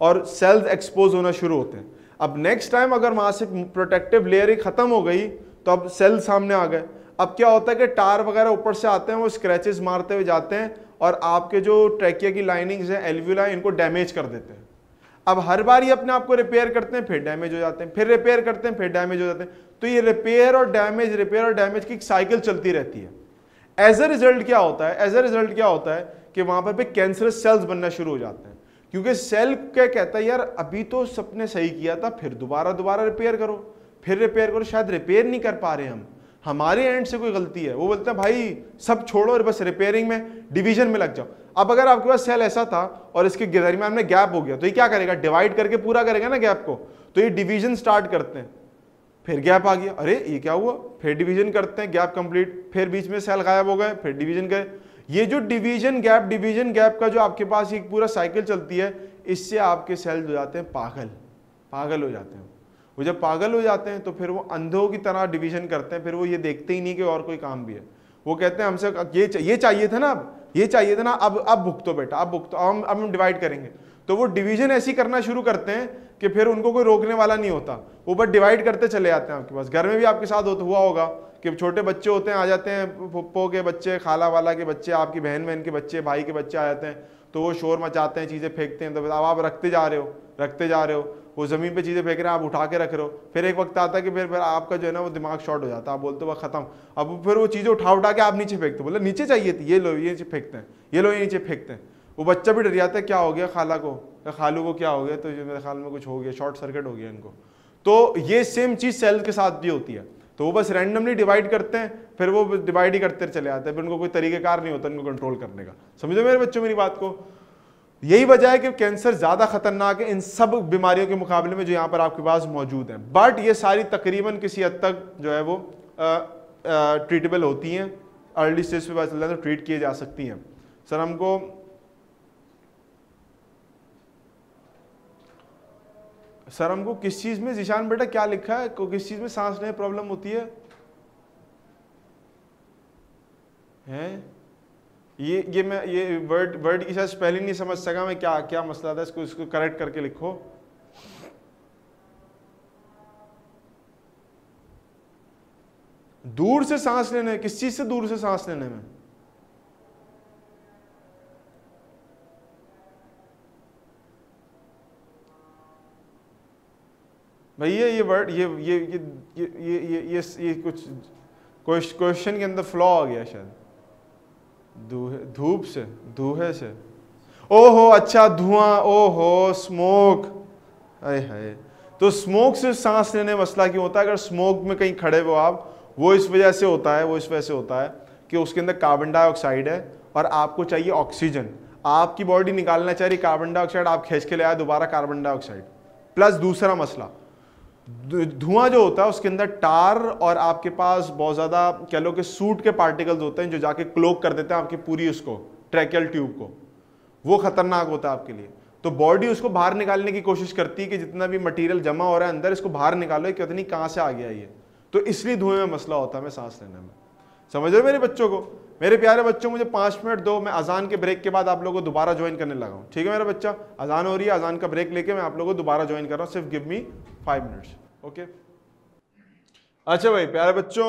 और सेल्स एक्सपोज होना शुरू होते हैं। अब नेक्स्ट टाइम अगर वहाँ से प्रोटेक्टिव लेयर ही खत्म हो गई तो अब सेल सामने आ गए। अब क्या होता है कि टार वगैरह ऊपर से आते हैं, वो स्क्रैचेस मारते हुए जाते हैं और आपके जो ट्रैकिया की लाइनिंग्स हैं, एल्वियोलाई, इनको डैमेज कर देते हैं। अब हर बार ये अपने आप को रिपेयर करते हैं, फिर डैमेज हो जाते हैं, फिर रिपेयर करते हैं, फिर डैमेज हो जाते हैं। तो ये रिपेयर और डैमेज की एक साइकिल चलती रहती है। एज अ रिजल्ट क्या होता है कि वहां पर भी कैंसरस सेल्स बनना शुरू हो जाते हैं, क्योंकि सेल क्या कहता है, यार अभी तो सबने सही किया था, फिर दोबारा रिपेयर करो, शायद रिपेयर नहीं कर पा रहे हम, हमारे एंड से कोई गलती है। वो बोलते हैं भाई सब छोड़ो और बस रिपेयरिंग में, डिवीजन में लग जाओ। अब अगर आपके पास सेल ऐसा था और इसके दरमियान में गैप हो गया, तो ये क्या करेगा, डिवाइड करके पूरा करेगा ना गैप को। तो ये डिवीजन स्टार्ट करते हैं, फिर गैप आ गया, अरे ये क्या हुआ, फिर डिवीजन करते हैं, गैप कंप्लीट, फिर बीच में सेल गायब हो गए, फिर डिवीजन करे। ये जो डिवीजन गैप का जो आपके पास एक पूरा साइकिल चलती है, इससे आपके सेल हो जाते हैं पागल हो जाते हैं। वो जब पागल हो जाते हैं तो फिर वो अंधों की तरह डिवीजन करते हैं, फिर वो ये देखते ही नहीं कि और कोई काम भी है। वो कहते हैं हमसे ये चाहिए था ना, अब भुगतो बेटा, अब भुगतो, अब हम डिवाइड करेंगे। तो वो डिवीजन ऐसी करना शुरू करते हैं कि फिर उनको कोई रोकने वाला नहीं होता, वो बस डिवाइड करते चले जाते हैं। आपके पास घर में भी आपके साथ हुआ होगा कि छोटे बच्चे होते हैं, आ जाते हैं पप्पो के बच्चे, खाला वाला के बच्चे, आपकी बहन के बच्चे, भाई के बच्चे आ जाते हैं, तो वो शोर मचाते हैं, चीज़ें फेंकते हैं। तो अब आप रखते जा रहे हो, वो ज़मीन पे चीज़ें फेंक रहे हैं, आप उठा के रख रहे हो। फिर एक वक्त आता है कि फिर आपका जो है ना वो दिमाग शॉर्ट हो जाता है, आप बोलते हो वह खत्म। अब फिर वो चीज़ें उठा के आप नीचे फेंकते हो, बोले नीचे चाहिए थी, ये लो ये नीचे फेंकते हैं, ये लो ये नीचे फेंकते हैं। वो बच्चा भी डर जाता है, क्या हो गया खालू को क्या हो गया, तो मेरे ख्याल में कुछ हो गया, शॉर्ट सर्किट हो गया इनको। तो ये सेम चीज़ सेल के साथ भी होती है। तो वो बस रैंडमली डिवाइड करते हैं, फिर वो डिवाइड ही करते चले आते हैं, फिर उनको कोई तरीकेकार नहीं होता इनको कंट्रोल करने का। समझो मेरे बच्चों मेरी बात को। यही वजह है कि कैंसर ज्यादा खतरनाक है इन सब बीमारियों के मुकाबले में जो यहाँ पर आपके पास मौजूद हैं। बट ये सारी तकरीबन किसी हद तक जो है वो ट्रीटेबल होती हैं, अर्ली स्टेज पे पता चलता है तो ट्रीट किए जा सकती हैं। सर हमको किस चीज में, जिशान बेटा क्या लिखा है, किस चीज में सांस लेने प्रॉब्लम होती है? ये वर्ड की शायद स्पेलिंग नहीं समझ सका मैं, क्या मसला था, इसको करेक्ट करके लिखो। दूर से सांस लेने, किस चीज से दूर से सांस लेने में? भैया ये वर्ड ये कुछ क्वेश्चन के अंदर फ्लॉ आ गया शायद। धूप से, धुएं से, ओहो अच्छा धुआं, ओहो स्मोक, हाय। तो स्मोक से सांस लेने मसला क्यों होता है? अगर स्मोक में कहीं खड़े हो आप, वो इस वजह से होता है कि उसके अंदर कार्बन डाइऑक्साइड है और आपको चाहिए ऑक्सीजन। आपकी बॉडी निकालना चाह रही कार्बन डाइऑक्साइड, आप खींच के ले आए दोबारा कार्बन डाइऑक्साइड। प्लस दूसरा मसला, धुआं जो होता है उसके अंदर टार और आपके पास बहुत ज्यादा कह लो कि सूट के पार्टिकल्स होते हैं जो जाके क्लोक कर देते हैं आपकी पूरी उसको ट्रैकियल ट्यूब को। वो खतरनाक होता है आपके लिए। तो बॉडी उसको बाहर निकालने की कोशिश करती है कि जितना भी मटेरियल जमा हो रहा है अंदर, इसको बाहर निकालो, कितनी कहां से आ गया ये। तो इसलिए धुएं में मसला होता है में सांस लेने में। समझ रहे मेरे बच्चों को? मेरे प्यारे बच्चों, मुझे 5 मिनट दो, मैं अजान के ब्रेक के बाद आप लोगों को दोबारा ज्वाइन करने लगा हूँ। ठीक है मेरा बच्चा? अजान हो रही है, अजान का ब्रेक लेके मैं आप लोगों को दोबारा ज्वाइन कर रहा हूँ। सिर्फ गिव मी 5 मिनट्स, ओके? अच्छा भाई प्यारे बच्चों,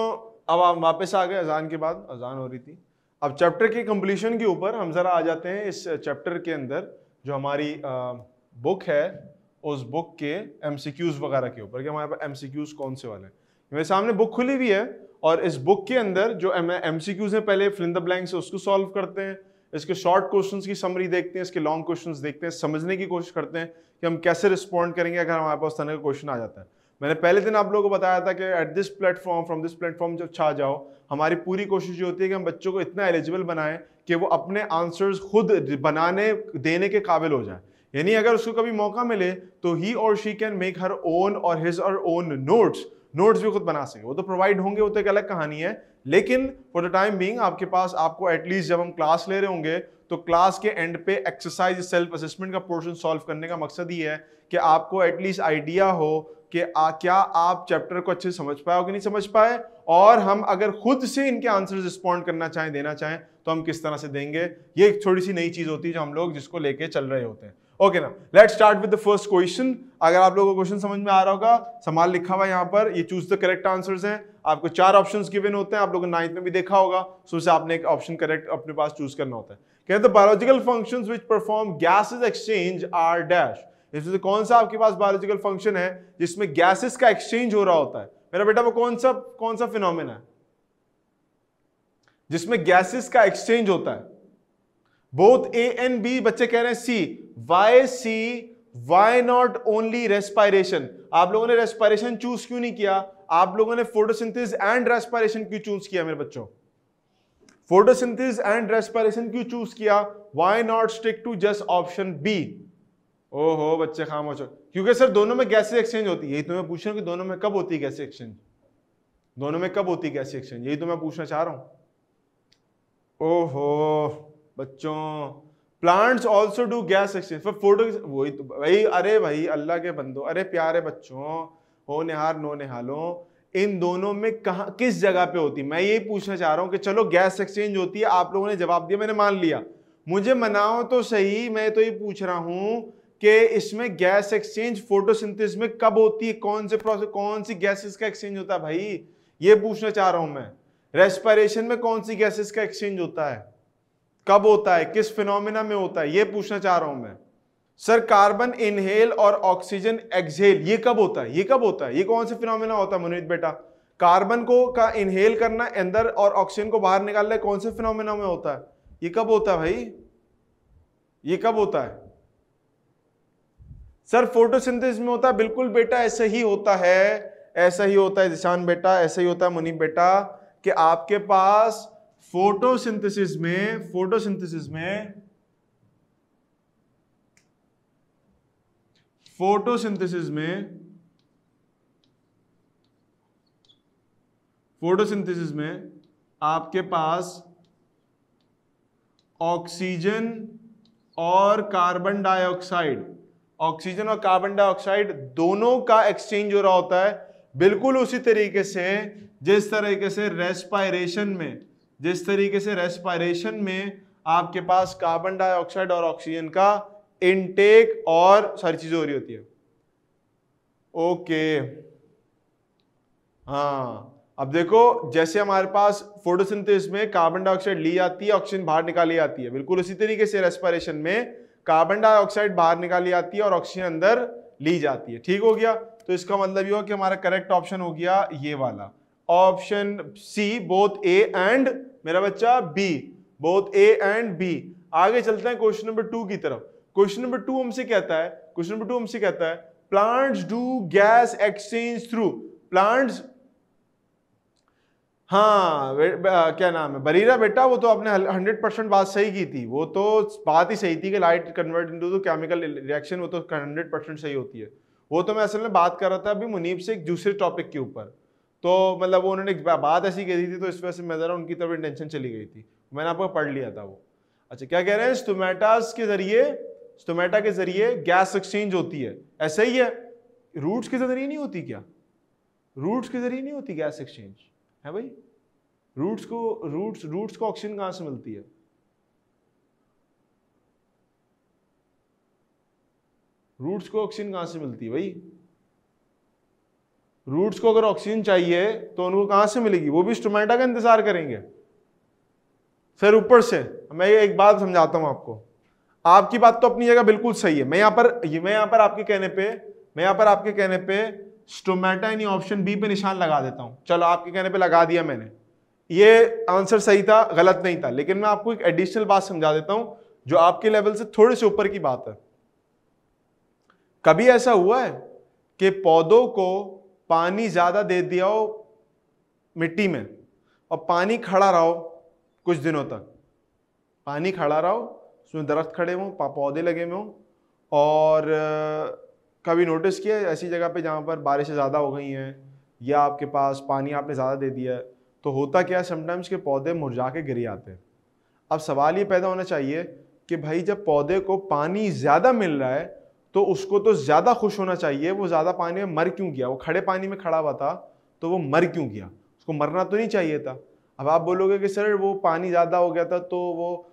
अब आप वापस आ गए अजान के बाद, अजान हो रही थी। अब चैप्टर की कंप्लीशन के ऊपर हम जरा आ जाते हैं। इस चैप्टर के अंदर जो हमारी बुक है, उस बुक के एमसीक्यूज वगैरह के ऊपर कि हमारे पास एमसीक्यूज कौन से वाले हैं। मेरे सामने बुक खुली हुई है और इस बुक के अंदर जो एमसीक्यूज हैं, पहले फिल इन द ब्लैंक्स है उसको सॉल्व करते हैं, इसके शॉर्ट क्वेश्चंस की समरी देखते हैं, इसके लॉन्ग क्वेश्चंस देखते हैं, समझने की कोशिश करते हैं कि हम कैसे रिस्पॉन्ड करेंगे अगर हमारे पास तरह का क्वेश्चन आ जाता है। मैंने पहले दिन आप लोगों को बताया था कि at this platform, from this platform जब छा जाओ, हमारी पूरी कोशिश ये होती है कि हम बच्चों को इतना एलिजिबल बनाएं कि वो अपने आंसर्स खुद बनाने देने के काबिल हो जाए। यानी अगर उसको कभी मौका मिले तो ही और she can make her own और हिज और ओन नोट्स भी खुद बना सके। वो तो प्रोवाइड होंगे, वो तो एक अलग कहानी है, लेकिन फॉर द टाइम बीइंग आपके पास, आपको एटलीस्ट जब हम क्लास ले रहे होंगे तो क्लास के एंड पे एक्सरसाइज सेल्फ असेसमेंट का पोर्शन सॉल्व करने का मकसद ही है कि आपको एटलीस्ट आइडिया हो कि क्या आप चैप्टर को अच्छे से समझ पाए हो कि नहीं समझ पाए, और हम अगर खुद से इनके आंसर्स रिस्पॉन्ड करना चाहें, देना चाहें, तो हम किस तरह से देंगे। ये एक थोड़ी सी नई चीज होती है जो हम लोग जिसको लेके चल रहे होते हैं। ओके ना, let's start with the first question. अगर आप लोगों को क्वेश्चन समझ में आ रहा होगा, सवाल लिखा हुआ यहाँ पर, ये चूज द करेक्ट आंसर्स हैं। आपको 4 ऑप्शंस गिवन होते हैं, आप लोगों ने 9th में भी देखा होगा। सो उससे आपने एक ऑप्शन करेक्ट अपने पास चूज करना होता है। कहते हैं biological functions which perform gases exchange are dash. इसमें से कौन सा आपके पास बायोलॉजिकल फंक्शन है जिसमें गैसेस का एक्सचेंज हो रहा होता है? मेरा बेटा वो कौन सा फिनोमेना है जिसमें गैसेस का एक्सचेंज होता है? बोथ ए एंड बी बच्चे कह रहे हैं सी, वाई नॉट ओनली रेस्पायरेशन? आप लोगों ने रेस्पायरेशन चूज क्यों नहीं किया? आप लोगों ने फोटोसिंथेसिस एंड रेस्पायरेशन क्यों चूज किया मेरे बच्चों? फोटोसिंथेसिस एंड रेस्पायरेशन क्यों चूज किया? Why not stick to just option B? ओहो बच्चे खामोश हो, क्योंकि सर दोनों में गैसेस एक्सचेंज होती है। यही तो मैं पूछ रहा हूं कि दोनों में कब होती है गैसेस एक्सचेंज? दोनों में कब होती है गैसेस एक्सचेंज? यही तो मैं पूछना चाह रहा हूं। ओहो बच्चों, plants also do gas exchange for photo, वही तो भाई। अरे भाई अल्लाह के बंदो, अरे प्यारे बच्चों, हो निहार नो निहालो, इन दोनों में कहां किस जगह पे होती है? मैं यही पूछना चाह रहा हूं कि चलो गैस एक्सचेंज होती है, आप लोगों ने जवाब दिया, मैंने मान लिया, मुझे मनाओ तो सही। मैं तो ये पूछ रहा हूं कि इसमें गैस एक्सचेंज फोटोसिंथेसिस में कब होती है? कौन से प्रोसेस, कौन सी गैसेस का एक्सचेंज होता है भाई? ये पूछना चाह रहा हूं मैं। रेस्पिरेशन में कौन सी गैसेस का एक्सचेंज होता है, कब होता है, किस फिनोमिना में होता है, ये पूछना चाह रहा हूं मैं। सर कार्बन इनहेल और ऑक्सीजन एक्सहेल ये कब होता है? ये कब होता है? ये कौन से फिनोमिना होता है मुनीत बेटा? कार्बन को का इनहेल करना अंदर और ऑक्सीजन को बाहर निकालना कौन से फिनोमिना में होता है? ये कब होता है भाई? ये कब होता है? सर फोटोसिंथेसिस में होता है। बिल्कुल बेटा ऐसा ही होता है, ऐसा ही होता है जिशान बेटा, ऐसा ही होता है मुनीब बेटा कि आपके पास फोटोसिंथेसिस में फोटोसिंथेसिस में आपके पास ऑक्सीजन और कार्बन डाइऑक्साइड दोनों का एक्सचेंज हो रहा होता है, बिल्कुल उसी तरीके से जिस तरीके से रेस्पायरेशन में आपके पास कार्बन डाइऑक्साइड और ऑक्सीजन का इनटेक और सारी चीजें हो रही होती है। ओके हाँ, अब देखो जैसे हमारे पास फोटोसिंथेसिस में कार्बन डाइऑक्साइड ली जाती है, ऑक्सीजन बाहर निकाली जाती है, बिल्कुल उसी तरीके से रेस्पिरेशन में कार्बन डाइऑक्साइड बाहर निकाली जाती है और ऑक्सीजन अंदर ली जाती है। ठीक हो गया? तो इसका मतलब ये हो कि हमारा करेक्ट ऑप्शन हो गया ये वाला, option C, both A and मेरा बच्चा B, both A and B. आगे चलते हैं क्वेश्चन नंबर 2 की तरफ। क्वेश्चन नंबर 2 हमसे कहता है plants do gas exchange through plants. हाँ क्या नाम है बरीरा बेटा, वो तो आपने 100% बात सही की थी, वो तो बात ही सही थी कि light convert into the chemical reaction, वो तो 100% सही होती है। वो तो मैं असल में बात कर रहा था अभी मुनीब से एक दूसरे टॉपिक के ऊपर, तो मतलब वो उन्होंने बात ऐसी कही थी तो इस वजह से मैं जरा उनकी तरफ इंटेंशन चली गई थी, मैंने आपको पढ़ लिया था वो। अच्छा क्या कह रहे हैं? स्टोमेटा के जरिए गैस एक्सचेंज होती है, ऐसा ही है। रूट्स के जरिए नहीं होती क्या? रूट्स के जरिए नहीं होती गैस एक्सचेंज है भाई? रूट्स को ऑक्सीजन कहां से मिलती है? रूट्स को ऑक्सीजन कहां से मिलती है भाई? रूट्स को अगर ऑक्सीजन चाहिए तो उनको कहां से मिलेगी? वो भी स्टोमेटा का इंतजार करेंगे। फिर ऊपर से मैं एक बात समझाता हूं आपको, आपकी बात तो अपनी जगह बिल्कुल सही है। मैं यहां पर आपके कहने पे स्टोमेटा यानी ऑप्शन बी पे निशान लगा देता हूं। चलो आपके कहने पे लगा दिया मैंने, ये आंसर सही था, गलत नहीं था, लेकिन मैं आपको एक एडिशनल बात समझा देता हूं जो आपके लेवल से थोड़े से ऊपर की बात है। कभी ऐसा हुआ है कि पौधों को पानी ज्यादा दे दिया हो मिट्टी में और पानी खड़ा रहो कुछ दिनों तक, पानी खड़ा रहो, उसमें दरख्त खड़े हों, पौधे लगे हुए हों, और कभी नोटिस किया ऐसी जगह पे जहाँ पर बारिशें ज़्यादा हो गई हैं या आपके पास पानी आपने ज़्यादा दे दिया है, तो होता क्या है समटाइम्स के पौधे मुरझा के गिर जाते हैं। अब सवाल ये पैदा होना चाहिए कि भाई जब पौधे को पानी ज़्यादा मिल रहा है तो उसको तो ज़्यादा खुश होना चाहिए, वो ज़्यादा पानी में मर क्यों गया? वो खड़े पानी में खड़ा हुआ था तो वो मर क्यों गया? उसको मरना तो नहीं चाहिए था। अब आप बोलोगे कि सर वो पानी ज़्यादा हो गया था तो वो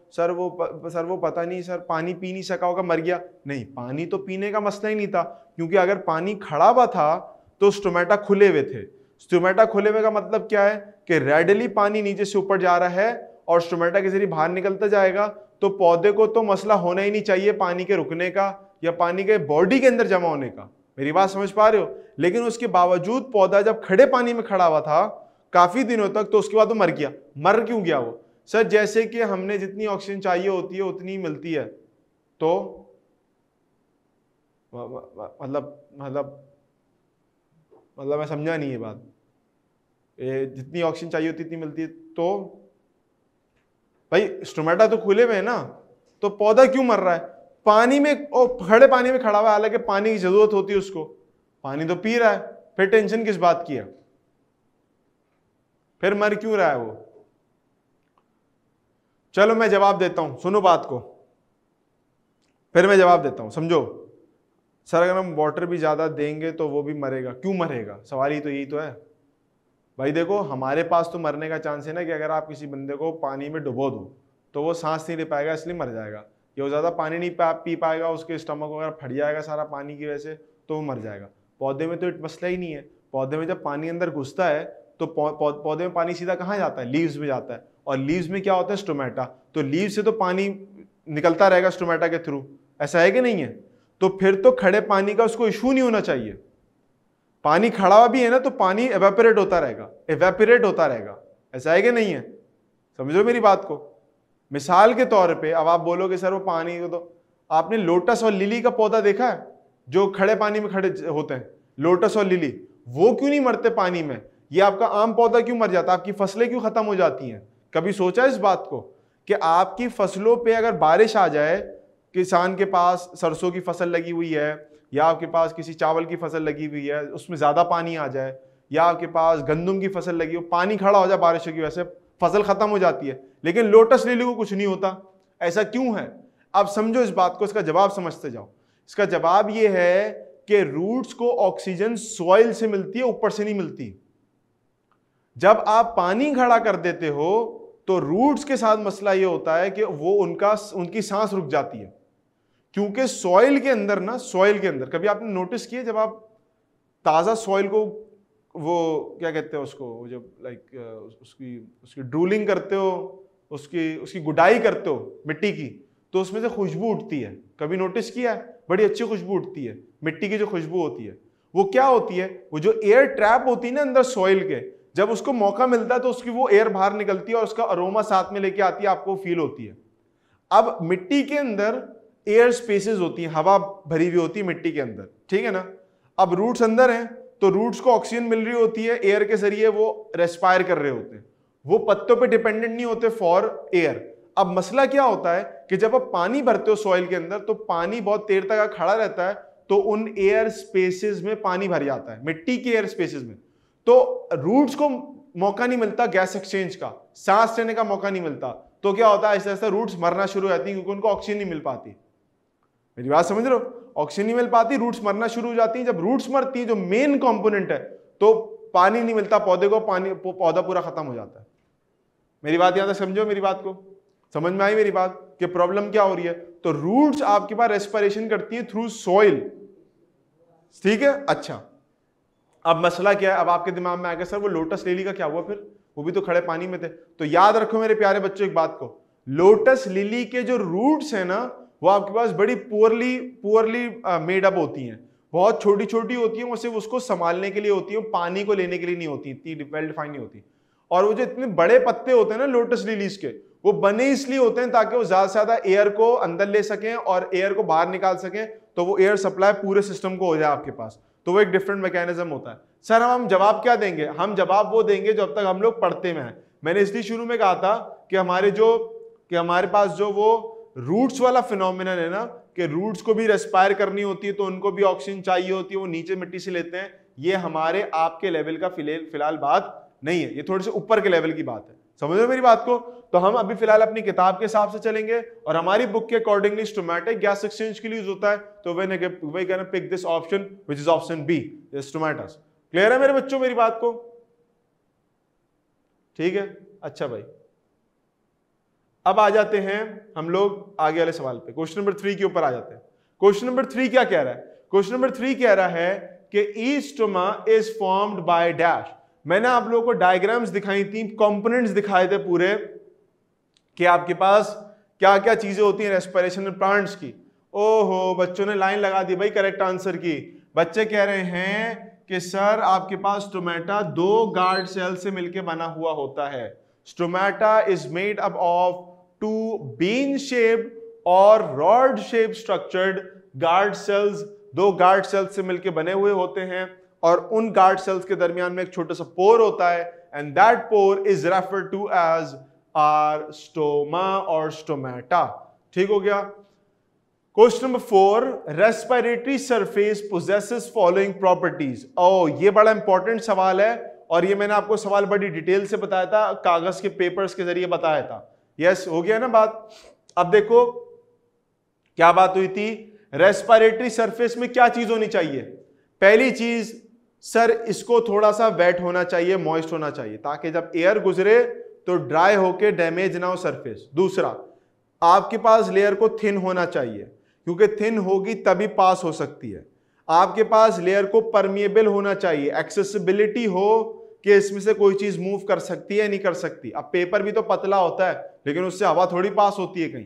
पता नहीं सर पानी पी नहीं सका होगा मर गया। नहीं, पानी तो पीने का मसला ही नहीं था, क्योंकि अगर पानी खड़ा हुआ था तो स्टोमेटा खुले हुए थे। स्टोमेटा खुले हुए का मतलब क्या है कि रेडली पानी नीचे से ऊपर जा रहा है और स्टोमेटा के जरिए बाहर निकलता जाएगा, तो पौधे को तो मसला होना ही नहीं चाहिए पानी के रुकने का या पानी के बॉडी के अंदर जमा होने का। मेरी बात समझ पा रहे हो? लेकिन उसके बावजूद पौधा जब खड़े पानी में खड़ा हुआ था काफी दिनों तक, तो उसके बाद वो मर गया। मर क्यों गया वो? सर जैसे कि हमने जितनी ऑक्सीजन चाहिए होती है उतनी ही मिलती है, तो मतलब मैं समझा नहीं ये बात। जितनी ऑक्सीजन चाहिए होती इतनी मिलती है, तो भाई स्टोमेटा तो खुले हुए है ना, तो पौधा क्यों मर रहा है? पानी में, खड़े पानी में खड़ा हुआ है, हालांकि पानी की जरूरत होती है उसको, पानी तो पी रहा है, फिर टेंशन किस बात की है? फिर मर क्यों रहा है वो? चलो मैं जवाब देता हूं, सुनो बात को, फिर मैं जवाब देता हूं, समझो। सर अगर हम वाटर भी ज्यादा देंगे तो वो भी मरेगा। क्यों मरेगा? सवाल ही तो यही तो है भाई। देखो हमारे पास तो मरने का चांस है ना कि अगर आप किसी बंदे को पानी में डुबो दो तो वो सांस नहीं ले पाएगा, इसलिए मर जाएगा। या वो ज्यादा पानी नहीं पी पाएगा, उसके स्टमक वगैरह फट जाएगा सारा पानी की वजह से, तो वो मर जाएगा। पौधे में तो मसला ही नहीं है। पौधे में जब पानी अंदर घुसता है तो पौधे में पानी सीधा कहाँ जाता है? लीव्स में जाता है। और लीव्स में क्या होता है? स्टोमेटा। तो लीव से तो पानी निकलता रहेगा स्टोमेटा के थ्रू, ऐसा है कि नहीं है? तो फिर तो खड़े पानी का उसको इशू नहीं होना चाहिए। पानी खड़ा हुआ भी है ना तो पानी एवेपोरेट होता रहेगा, ऐसा है कि नहीं है? समझो मेरी बात को। मिसाल के तौर पे अब आप बोलोगे सर वो पानी को, तो आपने लोटस और लिली का पौधा देखा है जो खड़े पानी में खड़े होते हैं? लोटस और लिली वो क्यों नहीं मरते पानी में? ये आपका आम पौधा क्यों मर जाता है? आपकी फसलें क्यों खत्म हो जाती हैं? कभी सोचा इस बात को कि आपकी फसलों पे अगर बारिश आ जाए, किसान के पास सरसों की फसल लगी हुई है या आपके पास किसी चावल की फसल लगी हुई है, उसमें ज्यादा पानी आ जाए, या आपके पास गंदम की फसल लगी हो, पानी खड़ा हो जाए बारिश की वजह से, फसल खत्म हो जाती है। लेकिन लोटस लिली को कुछ नहीं होता, ऐसा क्यों है? आप समझो इस बात को, इसका जवाब समझते जाओ। इसका जवाब यह है कि रूट्स को ऑक्सीजन सॉइल से मिलती है, ऊपर से नहीं मिलती। जब आप पानी खड़ा कर देते हो तो रूट्स के साथ मसला यह होता है कि वो उनकी सांस रुक जाती है, क्योंकि सॉइल के अंदर ना, सॉइल के अंदर कभी आपने नोटिस किया जब आप ताजा सॉइल को, वो क्या कहते हैं उसको, जब लाइक उसकी ड्रूलिंग करते हो, उसकी गुडाई करते हो मिट्टी की, तो उसमें से खुशबू उठती है। कभी नोटिस किया है? बड़ी अच्छी खुशबू उठती है। मिट्टी की जो खुशबू होती है वो क्या होती है? वो जो एयर ट्रैप होती है ना अंदर सॉइल के, जब उसको मौका मिलता है तो उसकी वो एयर बाहर निकलती है और उसका अरोमा साथ में लेके आती है, आपको फील होती है। अब मिट्टी के अंदर एयर स्पेसेस होती हैं, हवा भरी हुई होती है मिट्टी के अंदर, ठीक है ना? अब रूट्स अंदर हैं तो रूट्स को ऑक्सीजन मिल रही होती है, एयर के जरिए वो रेस्पायर कर रहे होते हैं, वो पत्तों पे डिपेंडेंट नहीं होते फॉर एयर। अब मसला क्या होता है कि जब आप पानी भरते हो सॉइल के अंदर तो पानी बहुत देर तक खड़ा रहता है, तो उन एयर स्पेसेस में पानी भर जाता है, मिट्टी के एयर स्पेसेस में। तो रूट्स को मौका नहीं मिलता गैस एक्सचेंज का, सांस लेने का मौका नहीं मिलता। तो क्या होता है? ऐसे ऐसे रूट्स मरना शुरू हो जाती है, क्योंकि उनको ऑक्सीजन नहीं मिल पाती। मेरी बात समझ रहे हो? ऑक्सीजन नहीं मिल पाती, रूट्स मरना शुरू हो जाती हैं। जब रूट्स मरती है, जो मेन कंपोनेंट है, तो पानी नहीं मिलता पौधे को, पौधा पूरा खत्म हो जाता है। मेरी बात यहां तक समझो, मेरी बात को समझ में आई मेरी बात कि प्रॉब्लम क्या हो रही है? तो रूट्स आपके पास रेस्पिरेशन करती है थ्रू सॉइल, ठीक है? अच्छा, अब मसला क्या है? अब आपके दिमाग में आएगा सर वो लोटस लिली का क्या हुआ फिर? वो भी तो खड़े पानी में थे। तो याद रखो मेरे प्यारे बच्चों एक बात को, लोटस लिली के जो रूट्स है ना, वो आपके पास बड़ी पुअरली मेड अप होती हैं, बहुत छोटी छोटी होती हैं, वो सिर्फ उसको संभालने के लिए होती है, पानी को लेने के लिए नहीं होती, इतनी वेल डिफाइन नहीं होती। और वो जो इतने बड़े पत्ते होते हैं ना लोटस लिलीज के, वो बने इसलिए होते हैं ताकि वो ज्यादा से ज्यादा एयर को अंदर ले सकें और एयर को बाहर निकाल सकें, तो वो एयर सप्लाई पूरे सिस्टम को हो जाए आपके पास। तो वो एक डिफरेंट मैकेनिज्म होता है। सर हम जवाब क्या देंगे? हम जवाब वो देंगे जो अब तक हम लोग पढ़ते में हैं। मैंने इसलिए शुरू में कहा था कि हमारे पास जो वो रूट्स वाला फिनोमिनन है ना, कि रूट्स को भी रेस्पायर करनी होती है तो उनको भी ऑक्सीजन चाहिए होती है, वो नीचे मिट्टी से लेते हैं, ये हमारे आपके लेवल का फिलहाल बात नहीं है, ये थोड़े से ऊपर के लेवल की बात है। समझ रहे हो मेरी बात को? तो हम अभी फिलहाल अपनी किताब के हिसाब से चलेंगे और हमारी बुक के अकॉर्डिंगली स्टोमेटिक गैस एक्सचेंज के लिए यूज होता है। तो we can pick this option which is option B, stomatas. Clear है मेरे बच्चों मेरी बात को? ठीक है, अच्छा भाई, अब आ जाते हैं हम लोग आगे वाले सवाल पे, क्वेश्चन नंबर 3 के ऊपर आ जाते हैं। क्वेश्चन नंबर 3 क्या कह रहा है? क्वेश्चन नंबर 3 कह रहा है कि ईस्टोमा इज फॉर्म्ड बाय डैश। मैंने आप लोगों को डायग्राम्स दिखाई थी, कंपोनेंट्स दिखाए थे पूरे कि आपके पास क्या क्या चीजें होती हैं रेस्पिरेशन प्लांट्स की। ओहो, बच्चों ने लाइन लगा दी भाई करेक्ट आंसर की। बच्चे कह रहे हैं कि सर आपके पास स्टोमेटा 2 गार्ड सेल से मिलकर बना हुआ होता है। Stomata is made up of 2 bean shaped और rod shape structured guard cells. 2 guard cells से मिलकर बने हुए होते हैं और उन गार्ड सेल्स के दरमियान में एक छोटा सा पोर होता है, and that pore is referred to as or stoma और स्टोमेटा। ठीक हो गया। Question number 4, respiratory surface possesses following properties. ओ, ये बड़ा इंपॉर्टेंट सवाल है और ये मैंने आपको सवाल बड़ी डिटेल से बताया था, कागज के पेपर्स के जरिए बताया था। यस, हो गया ना बात। अब देखो क्या बात हुई थी, रेस्पिरेटरी सरफेस में क्या चीज होनी चाहिए। पहली चीज सर, इसको थोड़ा सा वेट होना चाहिए, मॉइस्ट होना चाहिए, ताकि जब एयर गुजरे तो ड्राई होके डैमेज ना हो सरफेस। दूसरा, आपके पास लेयर को थिन होना चाहिए, क्योंकि थिन होगी तभी पास हो सकती है। आपके पास लेयर को परमिएबल होना चाहिए, एक्सेसिबिलिटी हो कि इसमें से कोई चीज मूव कर सकती है नहीं कर सकती। अब पेपर भी तो पतला होता है, लेकिन उससे हवा थोड़ी पास होती है कहीं।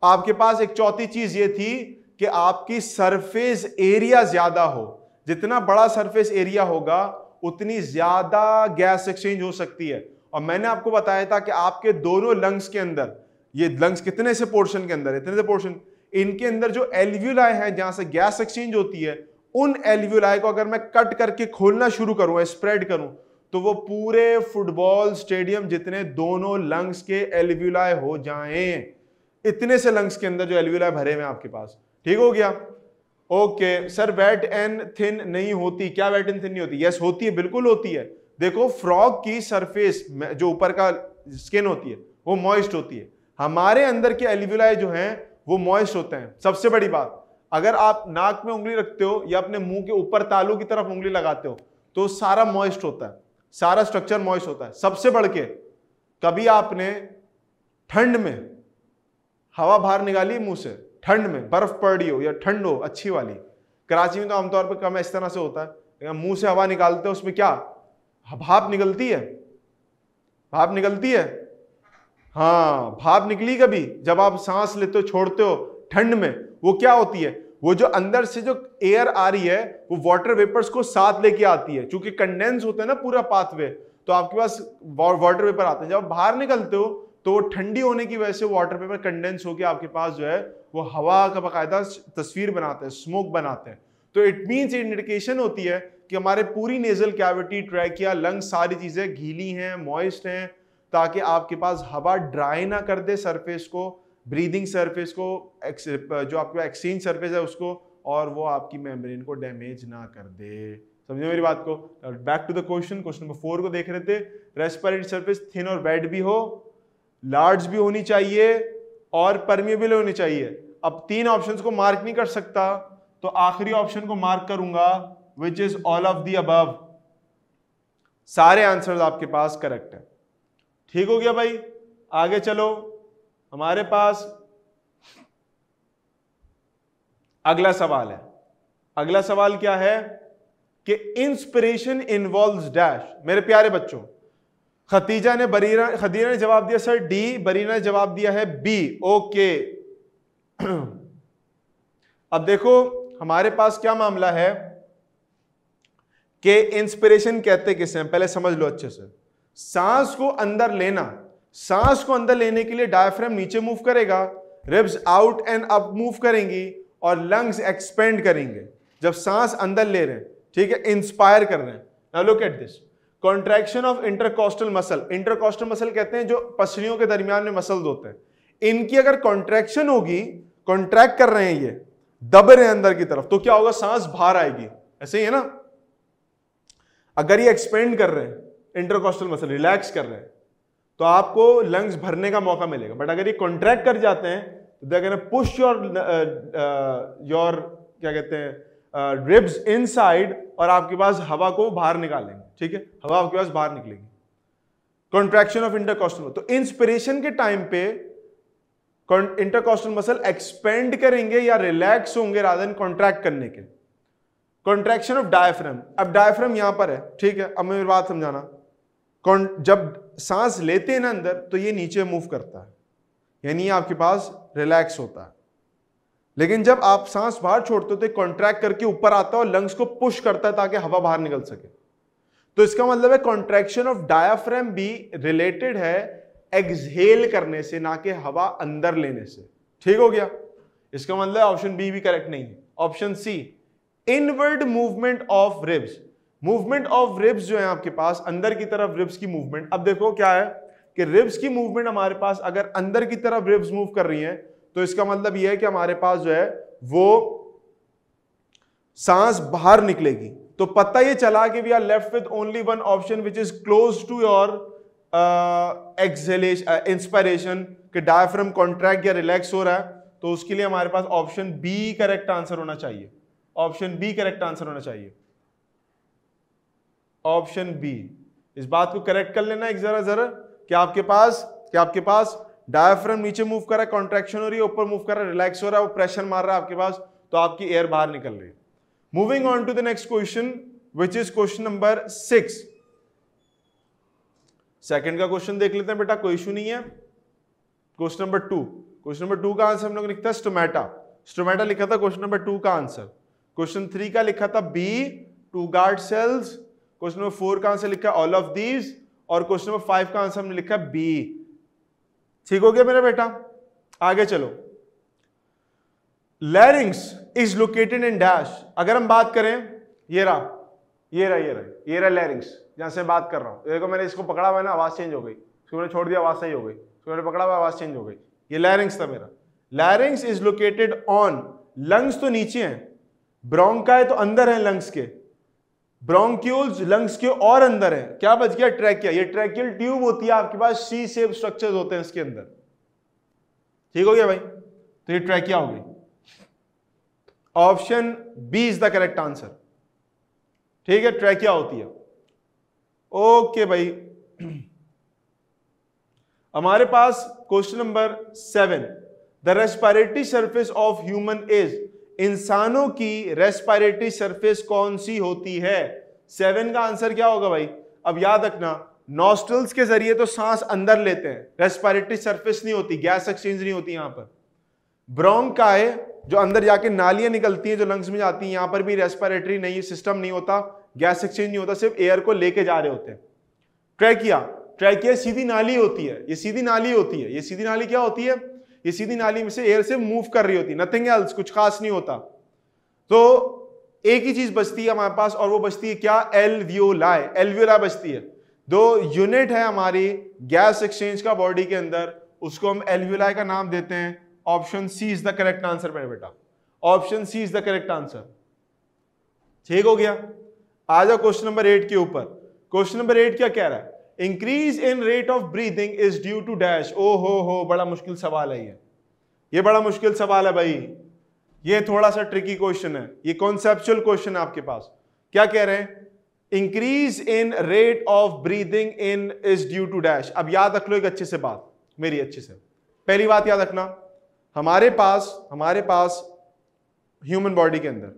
आपके पास एक चौथी चीज ये थी कि आपकी सरफेस एरिया ज्यादा हो। जितना बड़ा सरफेस एरिया होगा उतनी ज्यादा गैस एक्सचेंज हो सकती है। और मैंने आपको बताया था कि आपके दोनों लंग्स के अंदर, ये लंग्स कितने से पोर्शन के अंदर, इतने से पोर्शन, इनके अंदर जो एल्वियोलाई है जहां से गैस एक्सचेंज होती है, उन एल्वियोलाई को अगर मैं कट करके खोलना शुरू करूं, स्प्रेड करूं, तो वो पूरे फुटबॉल स्टेडियम जितने दोनों लंग्स के एल्वियोलाई हो जाएं। इतने से लंग्स के अंदर जो एल्वियोलाई भरे हुए आपके पास। ठीक हो गया। Okay sir, wet and thin नहीं होती। क्या वेट एंड थिन नहीं होती? यस होती है, बिल्कुल होती है। देखो, फ्रॉग की सरफेस जो ऊपर का स्किन होती है वो मॉइस्ट होती है। हमारे अंदर के एल्वियोलाई जो हैं वो मॉइस्ट होते हैं। सबसे बड़ी बात, अगर आप नाक में उंगली रखते हो या अपने मुंह के ऊपर तालू की तरफ उंगली लगाते हो तो सारा मॉइस्ट होता है, सारा स्ट्रक्चर मॉइस्ट होता है। सबसे बढ़ के, कभी आपने ठंड में हवा बाहर निकाली मुंह से, ठंड में बर्फ पड़ रही हो या ठंड हो अच्छी वाली, कराची में तो आमतौर पर कम इस तरह से होता है, मुंह से हवा निकालते हो उसमें क्या भाप निकलती है? भाप निकलती है। हाँ, भाप निकली कभी जब आप सांस लेते हो छोड़ते हो ठंड में, वो क्या होती है, वो जो अंदर से जो एयर आ रही है वो वाटर वेपर्स को साथ लेके आती है। चूंकि कंडेंस होता है ना पूरा पाथवे, तो आपके पास वाटर वेपर आते हैं। जब बाहर निकलते हो तो वो ठंडी होने की वजह से वाटर वेपर कंडेंस होकर आपके पास जो है वो हवा का बाकायदा तस्वीर बनाते हैं, स्मोक बनाते हैं। तो इट मीन्स इंडिकेशन होती है कि हमारे पूरी नेजल कैविटी, ट्रैकिया, लंग्स, सारी चीजें गीली हैं, मॉइस्ट हैं, ताकि आपके पास हवा ड्राई ना कर दे सरफेस को, ब्रीदिंग सरफेस को, जो आपका एक्सचेंज सरफेस है उसको, और वो आपकी मेम्ब्रेन को डैमेज ना कर दे। समझे मेरी बात को? Back to the question number 4 को देख रहे थे। रेस्पिरेटरी सरफेस थिन और वेट भी हो, लार्ज भी होनी चाहिए और परमिएबल होनी चाहिए। अब 3 ऑप्शंस को मार्क नहीं कर सकता, तो आखिरी ऑप्शन को मार्क करूंगा, which is all of the above. सारे आंसर्स आपके पास करेक्ट है। ठीक हो गया भाई, आगे चलो। हमारे पास अगला सवाल है। अगला सवाल क्या है कि इंस्पिरेशन इन्वॉल्व्स डैश। मेरे प्यारे बच्चों, खदीजा ने जवाब दिया सर डी, बरीना ने जवाब दिया है बी। ओके, अब देखो हमारे पास क्या मामला है कि इंस्पिरेशन कहते किसे हैं, पहले समझ लो अच्छे से। सांस को अंदर लेना, सांस को अंदर लेने के लिए डायफ्राम नीचे मूव करेगा, ribs out and up move करेंगी और लंग्स एक्सपेंड करेंगे जब सांस अंदर ले रहे हैं। ठीक है, इंस्पायर कर रहे हैं। Now look at this, contraction of intercostal muscle. Intercostal muscle कहते हैं जो पसलियों के दरमियान में मसल्स होते हैं, इनकी अगर कॉन्ट्रैक्शन होगी, कॉन्ट्रैक्ट कर रहे हैं ये, दब रहे हैं अंदर की तरफ, तो क्या होगा, सांस बाहर आएगी। ऐसे ही है ना। अगर ये एक्सपेंड कर रहे हैं, इंटरकॉस्टल मसल रिलैक्स कर रहे हैं, तो आपको लंग्स भरने का मौका मिलेगा। बट अगर ये कॉन्ट्रैक्ट कर जाते हैं तो दे कैन पुश योर क्या कहते हैं रिब्स इनसाइड, और आपके पास हवा को बाहर निकालेंगे। ठीक है, हवा आपके पास बाहर निकलेगी। Contraction of intercostal. तो इंस्पिरेशन के टाइम पे इंटरकॉस्टल मसल एक्सपेंड करेंगे या रिलैक्स होंगे रादर देन कॉन्ट्रैक्ट करने के। Contraction of diaphragm. अब डायफ्राम यहां पर है, ठीक है। अब मेरी बात समझाना, जब सांस लेते हैं ना अंदर, तो ये नीचे मूव करता है, यानी आपके पास रिलैक्स होता है। लेकिन जब आप सांस बाहर छोड़ते हो तो कॉन्ट्रैक्ट करके ऊपर आता है और लंग्स को पुश करता है ताकि हवा बाहर निकल सके। तो इसका मतलब है कॉन्ट्रैक्शन ऑफ डायाफ्राम भी रिलेटेड है एक्सहेल करने से, ना कि हवा अंदर लेने से। ठीक हो गया? इसका मतलब ऑप्शन बी भी करेक्ट नहीं है। Option C, inward movement of ribs. Movement of ribs जो है आपके पास अंदर की तरफ रिब्स की मूवमेंट। अब देखो क्या है कि रिब्स की मूवमेंट हमारे पास अगर अंदर की तरफ रिब्स मूव कर रही हैं तो इसका मतलब यह है कि हमारे पास जो है वो सांस बाहर निकलेगी। तो पता ये चला कि we are left with only one option which is close to your exhalation, inspiration, कि डायफ्राम कॉन्ट्रैक्ट या रिलैक्स हो रहा है। तो उसके लिए हमारे पास ऑप्शन बी करेक्ट आंसर होना चाहिए। ऑप्शन बी करेक्ट आंसर होना चाहिए। Option B. इस बात को करेक्ट कर लेना एक जरा कि आपके पास डायफ्राम नीचे मूव कर रहा है, कॉन्ट्रैक्शन हो रही है, ऊपर मूव कर रहा है, रिलैक्स हो रहा है, वो प्रेशर मार रहा है आपके पास, तो आपकी एयर बाहर निकल रही है। Moving on to the next question which is question number 6। Second का क्वेश्चन देख लेते हैं बेटा, कोई इशू नहीं है। Question number 2। क्वेश्चन नंबर 2 का आंसर हम लोग लिखता है स्टोमेटा। स्टोमेटा लिखा था क्वेश्चन नंबर 2 का आंसर। क्वेश्चन 3 का लिखा था B, two guard cells. Question number 4 का आंसर लिखा ऑल ऑफ दीज, और क्वेश्चन नंबर 5 का आंसर हमने लिखा बी। ठीक हो गया मेरा बेटा? आगे चलो। लैरिंग्स इज लोकेटेड इन डैश। अगर हम बात करें, ये रहा लैरिंग्स, जहां से बात कर रहा हूं। देखो मैंने इसको पकड़ा हुआ है ना, आवाज चेंज हो गई। इसको मैंने छोड़ दिया, आवाज सही हो गई। इसको मैंने पकड़ा हुआ, आवाज चेंज हो गई। ये लैरिंग्स था मेरा। लैरिंग्स इज लोकेटेड ऑन, लंग्स तो नीचे हैं, ब्रोंकाई तो अंदर है लंग्स के, ब्रोंक्यूल्स लंग्स के और अंदर है। क्या बच गया? ट्रैकिया। ये ट्रैकियल ट्यूब होती है आपके पास, सी शेप स्ट्रक्चर्स होते हैं इसके अंदर। ठीक हो गया भाई? तो ये ट्रैकिया हो गई। Option B is the correct answer. ठीक है, ट्रैकिया होती है। ओके भाई। हमारे पास question number 7। The respiratory surface of human is. इंसानों की रेस्पिरेटरी सरफेस कौन सी होती है? 7 का आंसर क्या होगा भाई? अब याद रखना, नॉस्ट्रल्स के जरिए तो सांस अंदर लेते हैं, रेस्पिरेटरी सरफेस नहीं होती, गैस एक्सचेंज नहीं होती यहां पर। ब्रोंकाई जो अंदर जाके नालियां निकलती हैं जो लंग्स में जाती हैं, यहां पर भी रेस्पिरेटरी नहीं सिस्टम नहीं होता, गैस एक्सचेंज नहीं होता, सिर्फ एयर को लेके जा रहे होते हैं। ट्रैकिया सीधी नाली होती है, ये सीधी नाली होती है। ये सीधी नाली क्या होती है? ये सीधी नाली में से एयर से मूव कर रही होती है, नथिंग एल्स, कुछ खास नहीं होता। तो एक ही चीज बचती है हमारे पास, और वो बचती है क्या? एल्वियोलाई। एल्वियोलाई बचती है। 2 यूनिट है हमारी गैस एक्सचेंज का बॉडी के अंदर, उसको हम एल्वियोलाई का नाम देते हैं। Option C is the correct answer मेरे बेटा। Option C is the correct answer. ठीक हो गया? आ जाओ क्वेश्चन नंबर 8 के ऊपर। क्वेश्चन नंबर 8 क्या कह रहा है? Increase in rate of breathing is due to dash. ओ हो, बड़ा मुश्किल सवाल है ये बड़ा मुश्किल सवाल है भाई। ये थोड़ा सा ट्रिकी क्वेश्चन है, ये कॉन्सेप्चुअल क्वेश्चन है आपके पास। क्या कह रहे हैं? Increase in rate of breathing in is due to dash. अब याद रख लो एक अच्छे से बात मेरी, अच्छे से। पहली बात याद रखना, हमारे पास ह्यूमन बॉडी के अंदर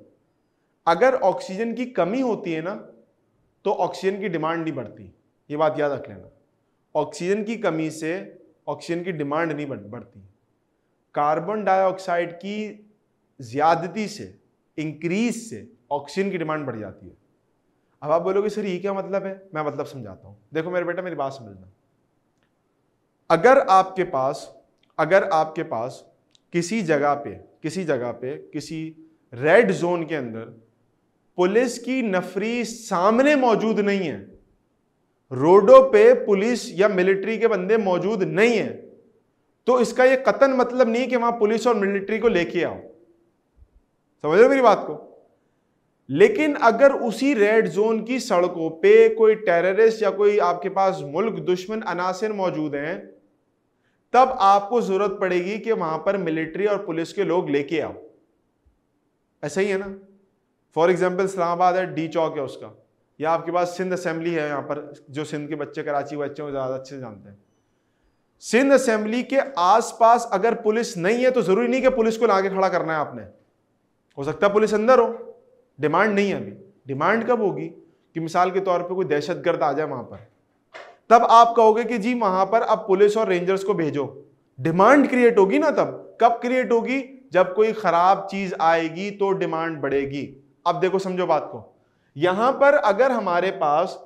अगर ऑक्सीजन की कमी होती है ना, तो ऑक्सीजन की डिमांड नहीं बढ़ती। ये बात याद रख लेना। ऑक्सीजन की कमी से ऑक्सीजन की डिमांड नहीं बढ़ती। कार्बन डाइऑक्साइड की ज्यादती से, इंक्रीज से ऑक्सीजन की डिमांड बढ़ जाती है। अब आप बोलोगे सर ये क्या मतलब है? मैं मतलब समझाता हूं। देखो मेरे बेटा, मेरी बात समझना। अगर आपके पास किसी जगह पे किसी रेड जोन के अंदर पुलिस की नफरी सामने मौजूद नहीं है, रोडों पे पुलिस या मिलिट्री के बंदे मौजूद नहीं है, तो इसका यह कतन मतलब नहीं कि वहां पुलिस और मिलिट्री को लेके आओ। समझ रहे मेरी बात को? लेकिन अगर उसी रेड जोन की सड़कों पे कोई टेररिस्ट या कोई आपके पास मुल्क दुश्मन अनासिर मौजूद हैं, तब आपको जरूरत पड़ेगी कि वहां पर मिलिट्री और पुलिस के लोग लेके आओ। ऐसा ही है ना? फॉर एग्जाम्पल इस्लामाबाद है, डी चौक है उसका, या आपके पास सिंध असेंबली है यहाँ पर, जो सिंध के बच्चे, कराची बच्चे को ज्यादा अच्छे से जानते हैं। सिंध असेंबली के आसपास अगर पुलिस नहीं है तो जरूरी नहीं कि पुलिस को लाके खड़ा करना है आपने। हो सकता है पुलिस अंदर हो, डिमांड नहीं है अभी। डिमांड कब होगी? कि मिसाल के तौर पे कोई दहशतगर्द आ जाए वहां पर, तब आप कहोगे कि जी वहां पर अब पुलिस और रेंजर्स को भेजो। डिमांड क्रिएट होगी ना तब। कब क्रिएट होगी? जब कोई खराब चीज आएगी तो डिमांड बढ़ेगी। अब देखो समझो बात को, यहां पर अगर हमारे पास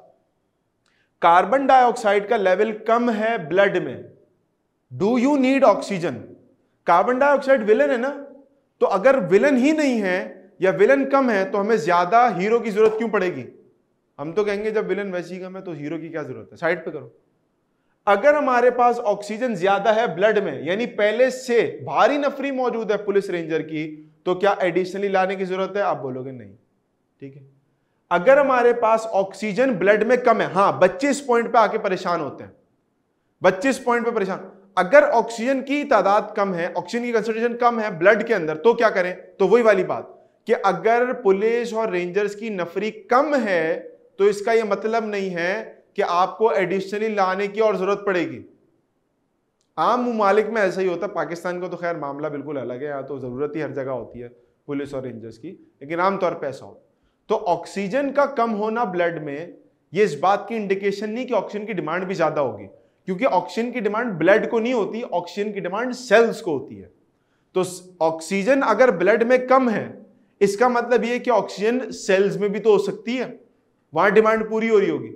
कार्बन डाइऑक्साइड का लेवल कम है ब्लड में, do you need oxygen? Carbon dioxide villain है ना, तो अगर विलन ही नहीं है या विलन कम है तो हमें ज्यादा हीरो की जरूरत क्यों पड़ेगी? हम तो कहेंगे जब विलन वैसी कम है तो हीरो की क्या जरूरत है, साइड पे करो। अगर हमारे पास ऑक्सीजन ज्यादा है ब्लड में, यानी पहले से भारी नफरी मौजूद है पुलिस रेंजर की, तो क्या एडिशनली लाने की जरूरत है? आप बोलोगे नहीं, ठीक है। अगर हमारे पास ऑक्सीजन ब्लड में कम है, हाँ बच्चे इस पॉइंट पे आके परेशान होते हैं, बच्चे इस पॉइंट पे परेशान, अगर ऑक्सीजन की तादाद कम है, ऑक्सीजन की कंसंट्रेशन कम है ब्लड के अंदर, तो क्या करें? तो वही वाली बात कि अगर पुलिस और रेंजर्स की नफरी कम है तो इसका यह मतलब नहीं है कि आपको एडिशनली लाने की और जरूरत पड़ेगी। आम मुमालिक में ऐसा ही होता है, पाकिस्तान का तो खैर मामला बिल्कुल अलग है, यहाँ तो जरूरत ही हर जगह होती है पुलिस और रेंजर्स की, लेकिन आमतौर पर ऐसा हो। तो ऑक्सीजन का कम होना ब्लड में ये इस बात की इंडिकेशन नहीं कि ऑक्सीजन की डिमांड भी ज्यादा होगी, क्योंकि ऑक्सीजन की डिमांड ब्लड को नहीं होती, ऑक्सीजन की डिमांड सेल्स को होती है। तो ऑक्सीजन अगर ब्लड में कम है, इसका मतलब यह कि ऑक्सीजन सेल्स में भी तो हो सकती है, वहां डिमांड पूरी हो रही होगी।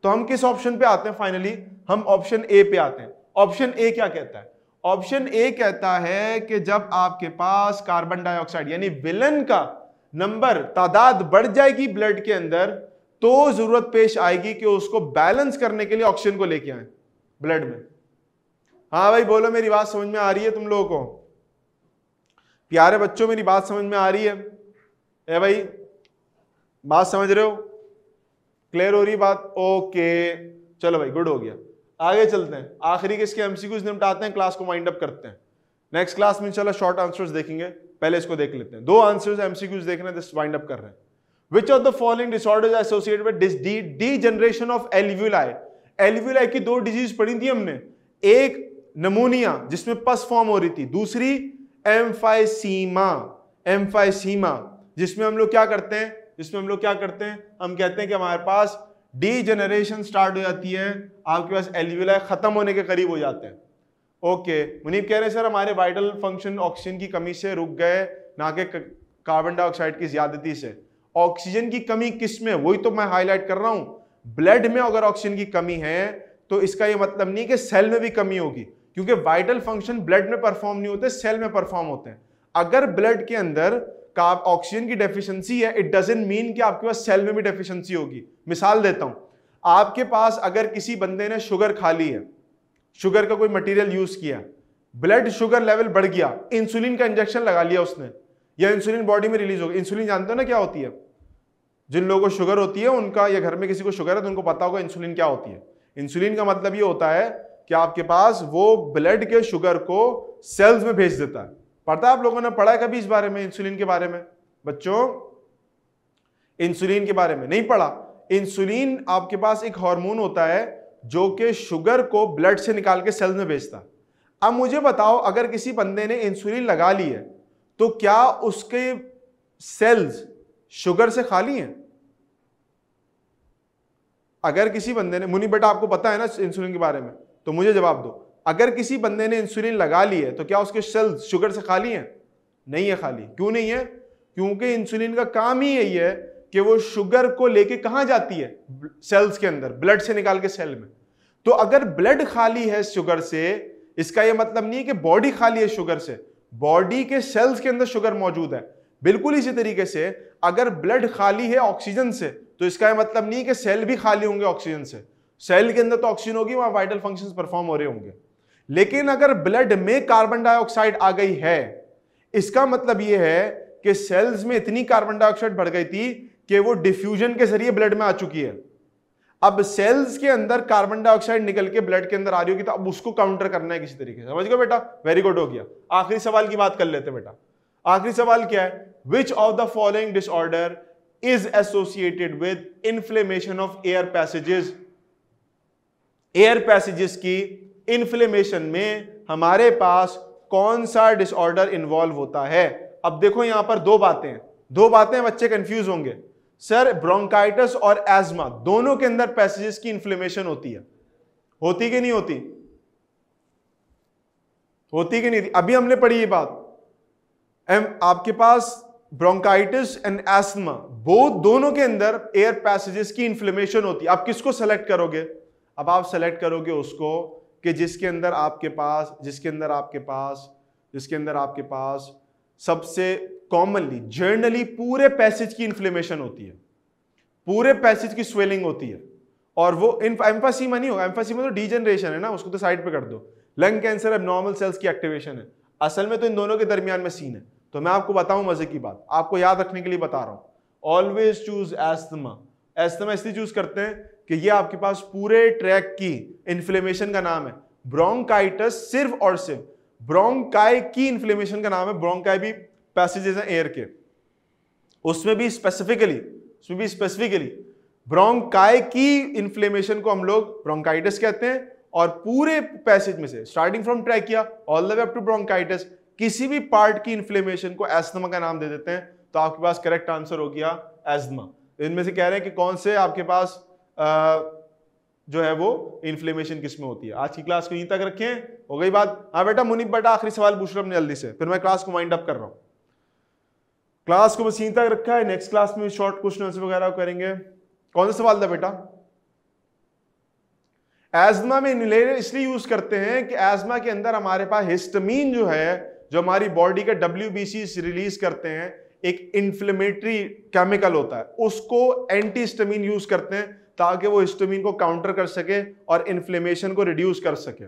तो हम किस ऑप्शन पे आते हैं? फाइनली हम ऑप्शन ए पे आते हैं। ऑप्शन ए क्या कहता है? ऑप्शन ए कहता है कि जब आपके पास कार्बन डाइऑक्साइड यानी विलन का नंबर, तादाद बढ़ जाएगी ब्लड के अंदर, तो जरूरत पेश आएगी कि उसको बैलेंस करने के लिए ऑक्सीजन को लेके आए ब्लड में। हाँ भाई बोलो, मेरी बात समझ में आ रही है तुम लोगों को? प्यारे बच्चों मेरी बात समझ में आ रही है? ए भाई बात समझ रहे हो? क्लियर हो रही बात? ओके चलो भाई, गुड हो गया। आगे चलते हैं, आखिरी किसके एमसीक्यूज निपटाते हैं, क्लास को वाइंड अप करते हैं। नेक्स्ट क्लास में इंशाल्लाह शॉर्ट आंसर्स देखेंगे, पहले इसको देख लेते हैं। 2 आंसर्स एमसीक्यूज देखने हैं, वाइंड अप कर रहे हैं। Which of the following disorders are associated with degeneration of alveoli? Alveoli की 2 डिजीज पढ़ी थी हमने, एक नमोनिया जिसमें पस फॉर्म हो रही थी, दूसरी एम्फाइसीमा, एम्फाइसीमा जिसमें हम लोग क्या करते हैं, हम कहते हैं कि हमारे पास डीजेनरेशन स्टार्ट हो जाती है, आपके पास एल्वियोलाई खत्म होने के करीब हो जाते हैं। ओके मुनीब कह रहे हैं सर हमारे वाइटल फंक्शन ऑक्सीजन की कमी से रुक गए, ना कि कार्बन डाइऑक्साइड की ज्यादती से। ऑक्सीजन की कमी किस में? वही तो मैं हाईलाइट कर रहा हूं, ब्लड में अगर ऑक्सीजन की कमी है तो इसका यह मतलब नहीं कि सेल में भी कमी होगी, क्योंकि वाइटल फंक्शन ब्लड में परफॉर्म नहीं होते, सेल में परफॉर्म होते हैं। अगर ब्लड के अंदर ऑक्सीजन की डेफिशिएंसी है, इट डजंट मीन कि आपके पास सेल में भी डेफिशिएंसी होगी। मिसाल देता हूं, आपके पास अगर किसी बंदे ने शुगर खा ली है, शुगर का कोई मटेरियल यूज किया, ब्लड शुगर लेवल बढ़ गया, इंसुलिन का इंजेक्शन लगा लिया उसने, या इंसुलिन बॉडी में रिलीज हो गया। इंसुलिन जानते हो ना क्या होती है? जिन लोगों को शुगर होती है उनका, या घर में किसी को शुगर है तो उनको पता होगा इंसुलिन क्या होती है। इंसुलिन का मतलब ये होता है कि आपके पास वो ब्लड के शुगर को सेल्स में भेज देता है। पता है आप लोगों ने पढ़ा है कभी इस बारे में, इंसुलिन के बारे में? बच्चों इंसुलिन के बारे में नहीं पढ़ा? इंसुलिन आपके पास एक हार्मोन होता है जो कि शुगर को ब्लड से निकाल के सेल्स में भेजता है। अब मुझे बताओ, अगर किसी बंदे ने इंसुलिन लगा ली है तो क्या उसके सेल्स शुगर से खाली हैं? अगर किसी बंदे ने, मुनी बेटा आपको पता है ना इंसुलिन के बारे में, तो मुझे जवाब दो, अगर किसी बंदे ने इंसुलिन लगा ली है तो क्या उसके सेल्स शुगर से खाली हैं? नहीं है खाली। क्यों नहीं है? क्योंकि इंसुलिन का काम ही यही है कि वो शुगर को लेके कहां जाती है? सेल्स के अंदर, ब्लड से निकाल के सेल में। तो अगर ब्लड खाली है शुगर से, इसका यह मतलब नहीं है कि बॉडी खाली है शुगर से, बॉडी के सेल्स के अंदर शुगर मौजूद है। बिल्कुल इसी तरीके से अगर ब्लड खाली है ऑक्सीजन से, तो इसका यह मतलब नहीं है कि सेल भी खाली होंगे ऑक्सीजन से। सेल के अंदर तो ऑक्सीजन होगी, वहां वाइटल फंक्शंस परफॉर्म हो रहे होंगे। लेकिन अगर ब्लड में कार्बन डाइऑक्साइड आ गई है, इसका मतलब यह है कि सेल्स में इतनी कार्बन डाइऑक्साइड बढ़ गई थी कि वो डिफ्यूजन के जरिए ब्लड में आ चुकी है। अब सेल्स के अंदर कार्बन डाइऑक्साइड निकल के ब्लड के अंदर आ रही होगी, तो अब उसको काउंटर करना है किसी तरीके से। समझ गए बेटा? वेरी गुड, हो गया। आखिरी सवाल की बात कर लेते बेटा। आखिरी सवाल क्या है? Which of the following disorder is associated with inflammation of air passages? Air passages की इन्फ्लेमेशन में हमारे पास कौन सा डिसऑर्डर इन्वॉल्व होता है? अब देखो यहां पर दो बातें बच्चे कंफ्यूज होंगे। सर ब्रोंकाइटिस और एस्मा दोनों के अंदर पैसेजेस की इन्फ्लेमेशन होती है, होती कि नहीं होती? होती कि नहीं थी? अभी हमने पढ़ी ये बात। आपके पास ब्रोंकाइटिस एंड एस्थमा दोनों के अंदर एयर पैसेजेस की इन्फ्लेमेशन होती है। आप किसको सेलेक्ट करोगे? अब आप सेलेक्ट करोगे उसको कि जिसके अंदर आपके पास सबसे कॉमनली जर्नली पूरे पैसेज की इन्फ्लेमेशन होती है, पूरे पैसेज की स्वेलिंग होती है, और वो एम्फासीमा नहीं होगा। एम्फासीमा तो डीजनरेशन है ना, उसको तो साइड पे कर दो। लंग कैंसर एब्नॉर्मल सेल्स की एक्टिवेशन है। असल में तो इन दोनों के दरमियान में सीन है। तो मैं आपको बताऊं मजे की बात, आपको याद रखने के लिए बता रहा हूं। Always choose asthma. एस्थमा इसलिए चूज करते हैं कि ये आपके पास पूरे ट्रैक की इन्फ्लेमेशन का नाम है। ब्रोंकाइटिस सिर्फ और सिर्फ ब्रोंकाई की इन्फ्लेमेशन का नाम है। ब्रोंकाई भी पैसेजेस हैं एयर के, उसमें भी स्पेसिफिकली ब्रोंकाई की इन्फ्लेमेशन को हम लोग ब्रोंकाइटिस कहते हैं। और पूरे पैसेज में से starting from trachea all the way up to bronchitis किसी भी पार्ट की इन्फ्लेमेशन को एस्थमा का नाम दे देते हैं। तो आपके पास करेक्ट आंसर हो गया एस्थमा। इनमें से कह रहे हैं कि कौन से आपके पास जो है वो इन्फ्लेमेशन किस में होती है। आज की क्लास को यहीं तक रखें, हो गई बात। हाँ बेटा मुनीब बेटा आखिरी सवाल पूछ रहा हूं जल्दी से, फिर मैं क्लास को वाइंड अप कर रहा हूं। क्लास को बस यहीं तक रखा है, नेक्स्ट क्लास में शॉर्ट क्वेश्चन वगैरह करेंगे। कौन सा सवाल था बेटा? एस्मा में इनहेलर इसलिए यूज करते हैं कि एस्मा के अंदर हमारे पास हिस्टामिन जो है, जो हमारी बॉडी का WBC रिलीज करते हैं, एक इन्फ्लेमेटरी केमिकल होता है, उसको एंटी हिस्टामिन यूज करते हैं ताकि वो हिस्टामिन को काउंटर कर सके और इन्फ्लेमेशन को रिड्यूस कर सके।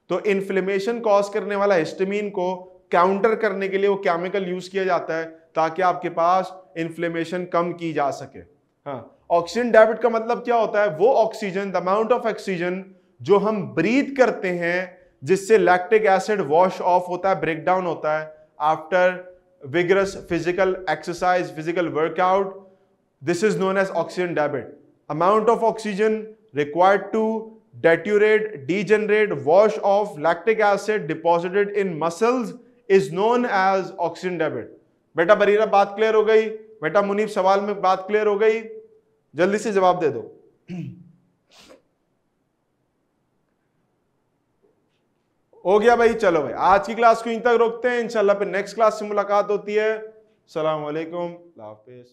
तो इन्फ्लेमेशन कॉज करने वाला हिस्टामिन को काउंटर करने के लिए वो केमिकल यूज किया जाता है ताकि आपके पास इन्फ्लेमेशन कम की जा सके। हाँ, ऑक्सीजन डेबिट का मतलब क्या होता है? वो oxygen, the amount of oxygen जो हम ब्रीथ करते हैं, जिससे लैक्टिक एसिड वॉश ऑफ होता है, ब्रेक डाउन होता है after vigorous physical exercise, physical workout, this is known as oxygen debit. Amount of oxygen required to deteriorate, degenerate, wash off lactic acid deposited in muscles is known as oxygen debit। बेटा बरीरा बात clear हो गई? बेटा मुनीब सवाल में बात clear हो गई? जल्दी से जवाब दे दो। हो गया भाई? चलो भाई आज की क्लास को यहीं तक रोकते हैं, इंशाल्लाह फिर नेक्स्ट क्लास से मुलाकात होती है। अस्सलाम वालेकुम, अल्लाह हाफिज।